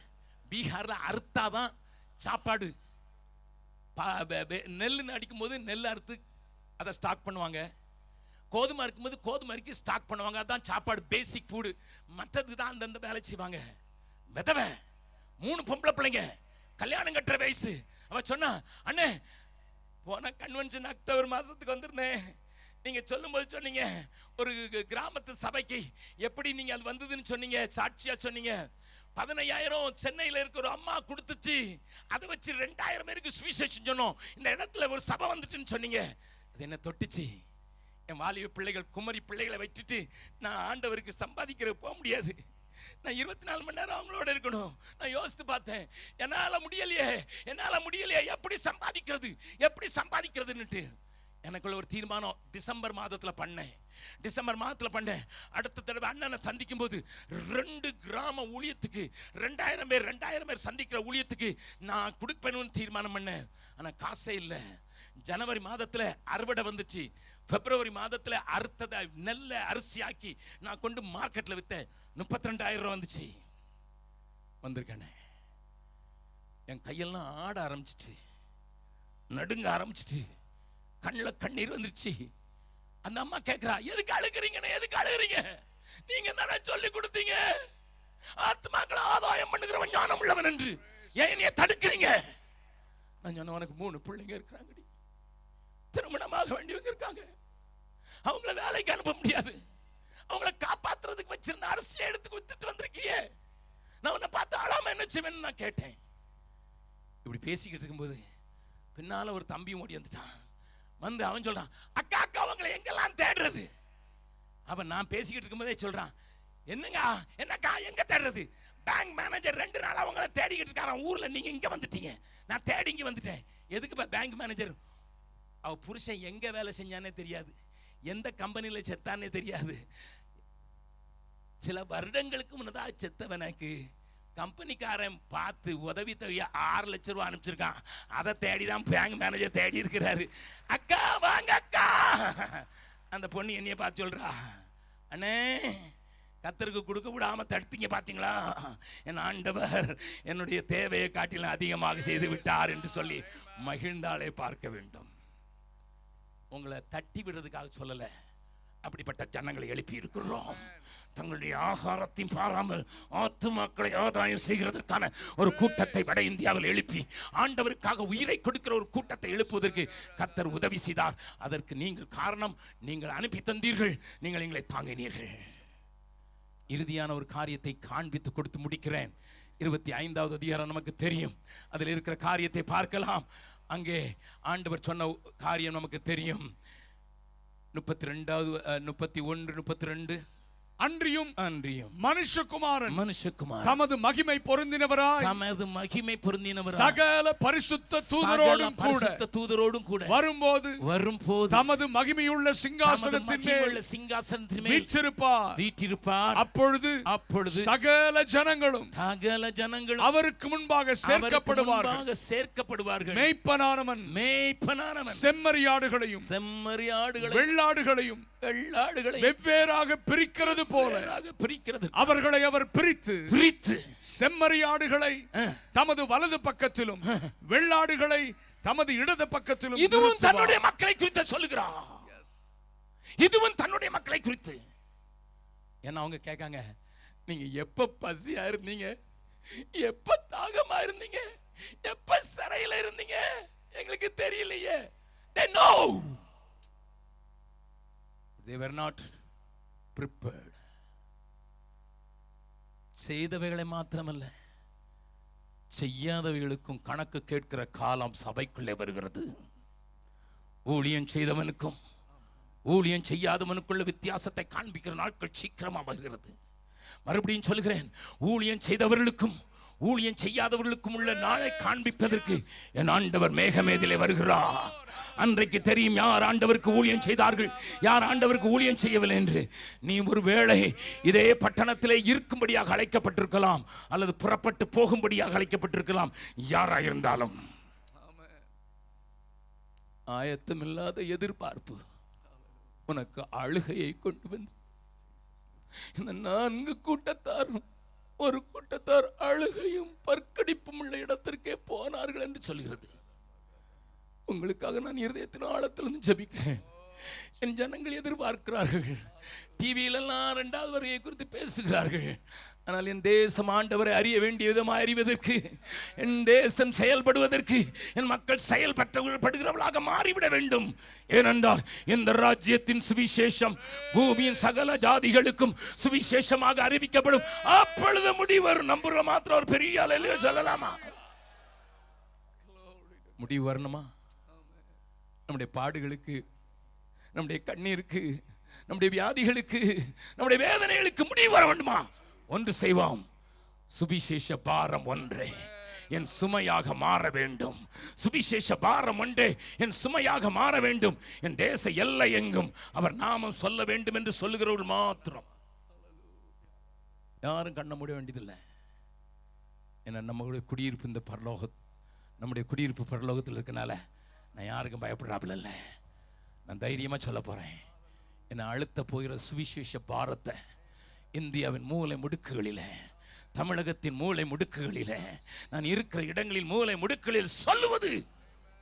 பீகார்ல அறுத்தாதான் சாப்பாடு. நெல்லுன்னு அடிக்கும் போது நெல் அறுத்து அதை ஸ்டாக் பண்ணுவாங்க. கோதுமை இருக்கும்போது கோதுமை அரிக்கி ஸ்டாக் பண்ணுவாங்க. அதான் சாப்பாடு, பேசிக் ஃபுட்டு. மற்றதுக்கு தான் அந்தந்த வேலை செய்வாங்க. விதவை, 3 பொம்பளை பிள்ளைங்க, கல்யாணம் கட்டுற வயசு. அவ சொன்னா, அண்ணே போன கன்வென்ஷன் அக்டோபர் மாசத்துக்கு வந்திருந்தேன். நீங்க சொல்லும் போது சொன்னீங்க, ஒரு கிராமத்து சபைக்கு எப்படி நீங்க அது வந்ததுன்னு சொன்னீங்க, சாட்சியா சொன்னீங்க. 15,000 சென்னையில் இருக்கிற ஒரு அம்மா கொடுத்துச்சு. அதை வச்சு 2,000 பேருக்கு சுவிசேஷம் சொன்னோம். இந்த இடத்துல ஒரு சபை வந்துட்டுன்னு சொன்னீங்க. அது என்ன தொட்டுச்சு. என் வாலிப பிள்ளைகள், குமரி பிள்ளைகளை வச்சுட்டு நான் ஆண்டவருக்கு சம்பாதிக்கிற போக முடியாது. நான் 24 மணி நேரம் அவங்களோட இருக்கணும். நான் யோசித்து பார்த்தேன், என்னால் முடியலையே, எப்படி சம்பாதிக்கிறதுன்னுட்டு எனக்குள்ள ஒரு தீர்மானம் டிசம்பர் மாதத்தில் பண்ணேன். அடுத்த தடவை அண்ணனை சந்திக்கும் போது 2 கிராம ஊழியத்துக்கு 2,000 பேர் சந்திக்கிற ஊழியத்துக்கு நான் கொடுப்பேன்னு தீர்மானம் பண்ணேன். ஆனால் காசே இல்லை. ஜனவரி மாதத்தில் அறுவடை வந்துச்சு. பிப்ரவரி மாதத்தில் அறுத்ததை நெல்லை அரிசியாக்கி நான் கொண்டு மார்க்கெட்டில் விற்றேன். 32,000 ரூபா வந்துச்சு. வந்திருக்கேனே, என் கையெல்லாம் ஆட ஆரம்பிச்சிட்டு, நடுங்க ஆரம்பிச்சிட்டு, கண்ணில் கண்ணீர் வந்துருச்சு. அந்த அம்மா கேட்கிறா, எதுக்கு அழுகிறீங்க? நீங்க தானே சொல்லி கொடுத்தீங்க ஆத்மாக்களை ஆதாயம் பண்ணுகிறவன் ஞானம் உள்ளவன் என்று, ஏன் என்னைய தடுக்கிறீங்க? நான் சொன்ன, உனக்கு 3 பிள்ளைங்க இருக்கிறாங்க, திருமணமாக வேண்டியவங்க இருக்காங்க, அவங்கள வேலைக்கு அனுப்ப முடியாது, அவங்கள காப்பாத்துறதுக்கு வச்சிருந்த அரிசியை எடுத்து வித்துட்டு வந்திருக்கிய. நான் உன்னை பார்த்து அழாம என்ன செய்வேன்னு நான் கேட்டேன். இப்படி பேசிக்கிட்டு இருக்கும்போது பின்னால ஒரு தம்பியும் ஓடி வந்துட்டான். வந்து அவன் சொல்றான், அக்கா அவங்களை எங்கெல்லாம் தேடுறது? அவன் நான் பேசிக்கிட்டு இருக்கும்போதே சொல்றான், என்னக்கா எங்க தேடுறது? பேங்க் மேனேஜர் 2 நாள் அவங்கள தேடிக்கிட்டு இருக்காரான் ஊர்ல. நீங்க இங்க வந்துட்டீங்க, நான் தேடி இங்க வந்துட்டேன். எதுக்கு பேங்க் மேனேஜர்? அவ புருஷன் எங்க வேலை செஞ்சானே தெரியாது, எந்த கம்பெனியில் செத்தானே தெரியாது. சில வருடங்களுக்கு முன்னதாக செத்தவனுக்கு கம்பெனிக்காரன் பார்த்து உதவி தொகையா 6 லட்சம் ரூபா அனுப்பிச்சிருக்கான். அதை தேடிதான் பேங்க் மேனேஜர் தேடி இருக்கிறாரு. அக்கா வாங்க அக்கா. அந்த பொண்ணு என்னைய பார்த்து சொல்றா, அண்ணே கர்த்தருக்கு கொடுக்க விடாம தடுத்தீங்க பாத்தீங்களா, என் ஆண்டவர் என்னுடைய தேவையை காட்டிலும் அதிகமாக செய்து விட்டார் என்று சொல்லி மகிழ்ந்தாலே பார்க்க வேண்டும். உங்களை தட்டி விடுறதுக்காக சொல்லல, அப்படிப்பட்ட ஜனங்களை எழுப்பி இருக்கிறோம். தங்களுடைய ஆகாரத்தையும் பாராமல் ஆத்துமாக்களை ஆதாயம் செய்கிறதற்கான ஒரு கூட்டத்தை வட இந்தியாவில் எழுப்பி ஆண்டவருக்காக உயிரை கொடுக்கிற ஒரு கூட்டத்தை எழுப்புவதற்கு கர்த்தர் உதவி செய்தார். அதற்கு நீங்கள் காரணம். நீங்கள் அனுப்பி தந்தீர்கள், நீங்கள் எங்களை தாங்கினீர்கள். இறுதியான ஒரு காரியத்தை காண்பித்து கொடுத்து முடிக்கிறேன். 25வது அதிகாரம் நமக்கு தெரியும். அதில் இருக்கிற காரியத்தை பார்க்கலாம். அங்கே ஆண்டவர் சொன்ன காரியம் நமக்கு தெரியும். 32, 31, 32. அன்றியும் மனுஷகுமாரன் தமது மகிமை பொருந்தினவராய் சகல பரிசுத்த தூதரோடும் கூட வரும்போது தமது மகிமையுள்ள சிங்காசனத்தின் மேல் வீற்றிருப்பார். அப்பொழுது சகல ஜனங்களும் அவருக்கு முன்பாக சேர்க்கப்படுவார்கள். மேய்ப்பனானவன் செம்மறியாடுகளையும் வெள்ளாடுகளையும் வெவ்வேறாக பிரிக்கிறது போல அவர்களை அவர் பிரித்து செம்மறியாடுகளை தமது வலது பக்கத்திலும் வெள்ளாடுகளை தமது இடது பக்கத்திலும். இதுவும் தன்னுடைய மக்களை குறித்து சொல்லுகிறார். இதுவும் தன்னுடைய மக்களை குறித்து. ஏன்னா அவங்க கேட்காங்க, நீங்க எப்ப பசியா இருந்தீங்க, எப்ப தாகமா இருந்தீங்க, எப்ப சிறையில இருந்தீங்க, எங்களுக்கு தெரியலையே. They know. They were not prepared. செய்தவைகளை மாத்திரமல்ல, செய்யாதவைகளுக்கும் கணக்கு கேட்கிற காலம் சபைக்குள்ளே வருகிறது. ஊழியம் செய்தவனுக்கும் ஊழியம் செய்யாதவனுக்குள்ள வித்தியாசத்தை காண்பிக்கிற நாட்கள் சீக்கிரமா வருகிறது. மறுபடியும் சொல்கிறேன், ஊழியம் செய்தவர்களுக்கும் ஊழியம் செய்யாதவர்களுக்கும் உள்ள நாளை காண்பிப்பதற்கு என் ஆண்டவர் மேகமேதிலே வருகிறார். அன்றைக்கு தெரியும் யார் ஆண்டவருக்கு ஊழியம் செய்தார்கள், யார் ஆண்டவருக்கு ஊழியம் செய்யவில்லை என்று. நீ ஒரு வேளை இதே பட்டணத்திலே இருக்கும்படியாக அழைக்கப்பட்டிருக்கலாம், அல்லது புறப்பட்டு போகும்படியாக அழைக்கப்பட்டிருக்கலாம். யாராயிருந்தாலும் ஆயத்தமில்லாத எதிர்பார்ப்பு உனக்கு அழுகையை கொண்டு வந்து இந்த 4 கூட்டத்தாரும் ஒரு கூட்டத்தார் அழுகையும் பற்கடிப்பும் உள்ள இடத்திற்கே போனார்கள் என்று சொல்கிறது. உங்களுக்காக நான் இருதயத்தின் ஆழத்திலிருந்து ஜெபிக்கிறேன். என் ஜனங்கள் எதிர்பார்க்கிறார்கள். டிவியிலெல்லாம் 2வது வருகை குறித்து பேசுகிறார்கள். ஆனால் என் தேசம் ஆண்டவரை அறிய வேண்டிய விதமாக அறிவதற்கு, என் தேசம் செயல்படுவதற்கு, என் மக்கள் செயல்படுகிறவர்களாக மாறிவிட வேண்டும். ஏனென்றால் இந்த ராஜ்யத்தின் சுவிசேஷம் பூமியின் சகல ஜாதிகளுக்கும் சுவிசேஷமாக அறிவிக்கப்படும். அப்பொழுது முடிவு வரும். நம்புற மாத்திரம் ஒரு பெரிய ஆளு சொல்லலாமா? முடிவு வரணுமா? நம்முடைய பாடுகளுக்கு, நம்முடைய கண்ணீருக்கு, நம்முடைய வியாதிகளுக்கு, நம்முடைய வேதனைகளுக்கு முடிவு வர வேண்டுமா? ஒன்று செய்வோம். சுவிசேஷ பாரம் ஒன்றே என் சுமையாக மாற வேண்டும். சுவிசேஷ பாரம் ஒன்றே என் சுமையாக மாற வேண்டும். என் தேச எல்லை எங்கும் அவர் நாமம் சொல்ல வேண்டும் என்று சொல்லுகிறவர்கள் மாத்திரம். யாரும் கண்ண மூட வேண்டியதில்லை. ஏன்னா நம்மளுடைய குடியிருப்பு இந்த நம்முடைய குடியிருப்பு பரலோகத்தில் இருக்கனால நான் யாருக்கும் பயப்படாமல் இல்லை. நான் தைரியமாக சொல்ல போகிறேன். என்னை அழுத்த போகிற சுவிசேஷ பாரத்தை இந்தியாவின் மூலை முடுக்குகளில், தமிழகத்தின் மூலை முடுக்குகளில், நான் இருக்கிற இடங்களில் மூலை முடுக்குகளில் சொல்லுவது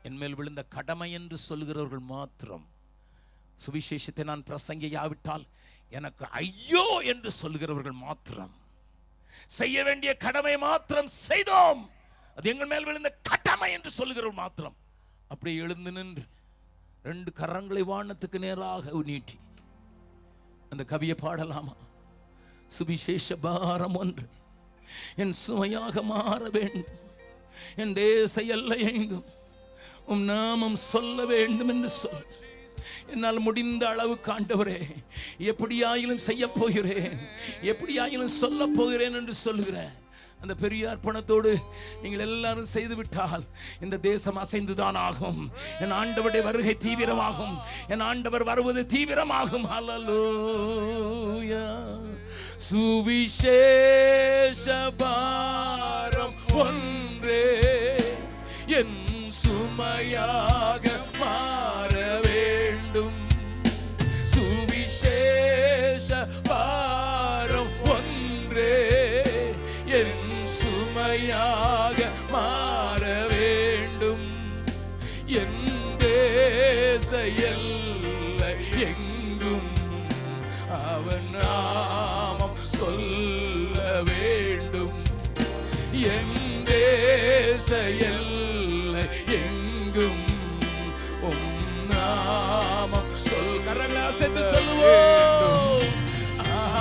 என் மேல் விழுந்த கடமை என்று சொல்கிறவர்கள் மாத்திரம். சுவிசேஷத்தை நான் பிரசங்கியாவிட்டால் எனக்கு ஐயோ என்று சொல்கிறவர்கள் மாத்திரம். செய்ய வேண்டிய கடமை மாத்திரம் செய்தோம், அது எங்கள் மேல் விழுந்த கடமை என்று சொல்கிறவர்கள் மாத்திரம். அப்படியே எழுந்து நின்று 2 கரங்களை வானத்துக்கு நேராக நீட்டி அந்த கவியை பாடலாமா? சுவிசேஷ பாரம் ஒன்று என் சுமையாக மாற வேண்டும். என் தேச எல்லை எங்கும் உம் நாமம் சொல்ல வேண்டும் என்று சொல். என்னால் முடிந்த அளவு ஆண்டவரே, எப்படியாயிலும் செய்ய போகிறேன், எப்படியாயிலும் சொல்ல போகிறேன் என்று சொல்லுகிறேன். அந்த பெரிய அர்ப்பணத்தோடு நீங்கள் எல்லாரும் செய்து விட்டால் இந்த தேசம் அசைந்துதான் ஆகும். என் ஆண்டவருடைய வருகை தீவிரமாகும். என் ஆண்டவர் வருவது தீவிரமாகும். ஹல்லேலூயா. சுவிசேஷ பாரம் ஒன்றே என் சுமையாக மாற வேண்டும். சுவிசேஷ பாரம் ஒன்றே என் சுமையாக மாற வேண்டும். என் தேச எல்லை எங்கும் அவன் நாமம் சொல்ல வேண்டும். என் தேச எல்லை எங்கும் உம் நாமம் சொல். கரங்களை அசைத்து சொல்லுவோம்.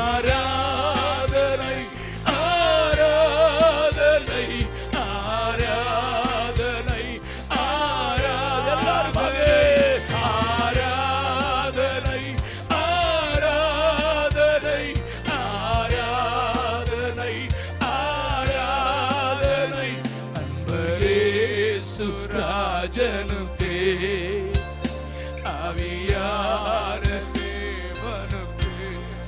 ஆராதனை ஆராதனை ஆராதனை ஆராதனை ஆராதனை ஆராதனை ஆராதனை ஆராதனை அன்பரேசு ராஜனுக்கே ஆவியான தேவனுக்கே.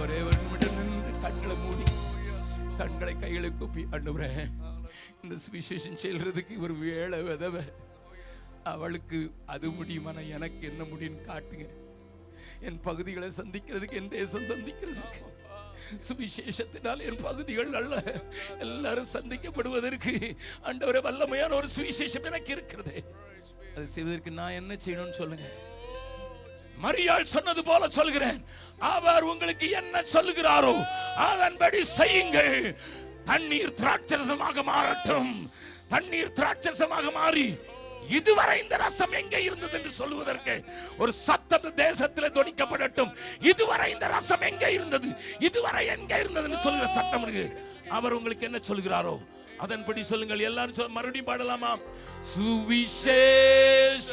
ஒரே ஒரு நிமிடம் நின்று கண்களை மூடி, கண்களை கைகளை கூப்பி, ஆண்டவரே இந்த சுவிசேஷம் செல்றதுக்கு இவர் வேலை விதவை, அவளுக்கு அது முடியுமான எனக்கு என்ன முடியும்னு காட்டுங்க. என் பகுதிகளை சந்திக்கிறதுக்கு, என் தேசம் சந்திக்கிறதுக்கு, சுவிசேஷத்தினால் என் பகுதிகள் அல்ல எல்லாரும் சந்திக்கப்படுவதற்கு ஆண்டவரே வல்லமையான ஒரு சுவிசேஷம் எனக்கு இருக்கிறது. அது செய்வதற்கு நான் என்ன செய்யணும்னு சொல்லுங்க. மரியாள் சொன்னது போல சொல்கிறேன், அவர் உங்களுக்கு என்ன சொல்லுகிறாரோ அதன்படி செய்யுங்கள். தண்ணீர் திராட்சரசமாக மாறட்டும். தண்ணீர் திராட்சரசமாக மாறி இதுவரை இந்த ரசம் எங்கே இருந்தது என்று சொல்லுவதற்கு ஒரு சத்தம் தேசத்தில் தொனிக்கப்படட்டும். இதுவரை இந்த ரசம் எங்கே இருந்தது, இதுவரை எங்கே இருந்தது என்று சொல்லுகிற சத்தம் இருக்கு. அவர் உங்களுக்கு என்ன சொல்கிறாரோ அதன்படி சொல்லுங்கள். எல்லாரும் மறுபடியும் பாடலாமா? சுவிசேஷ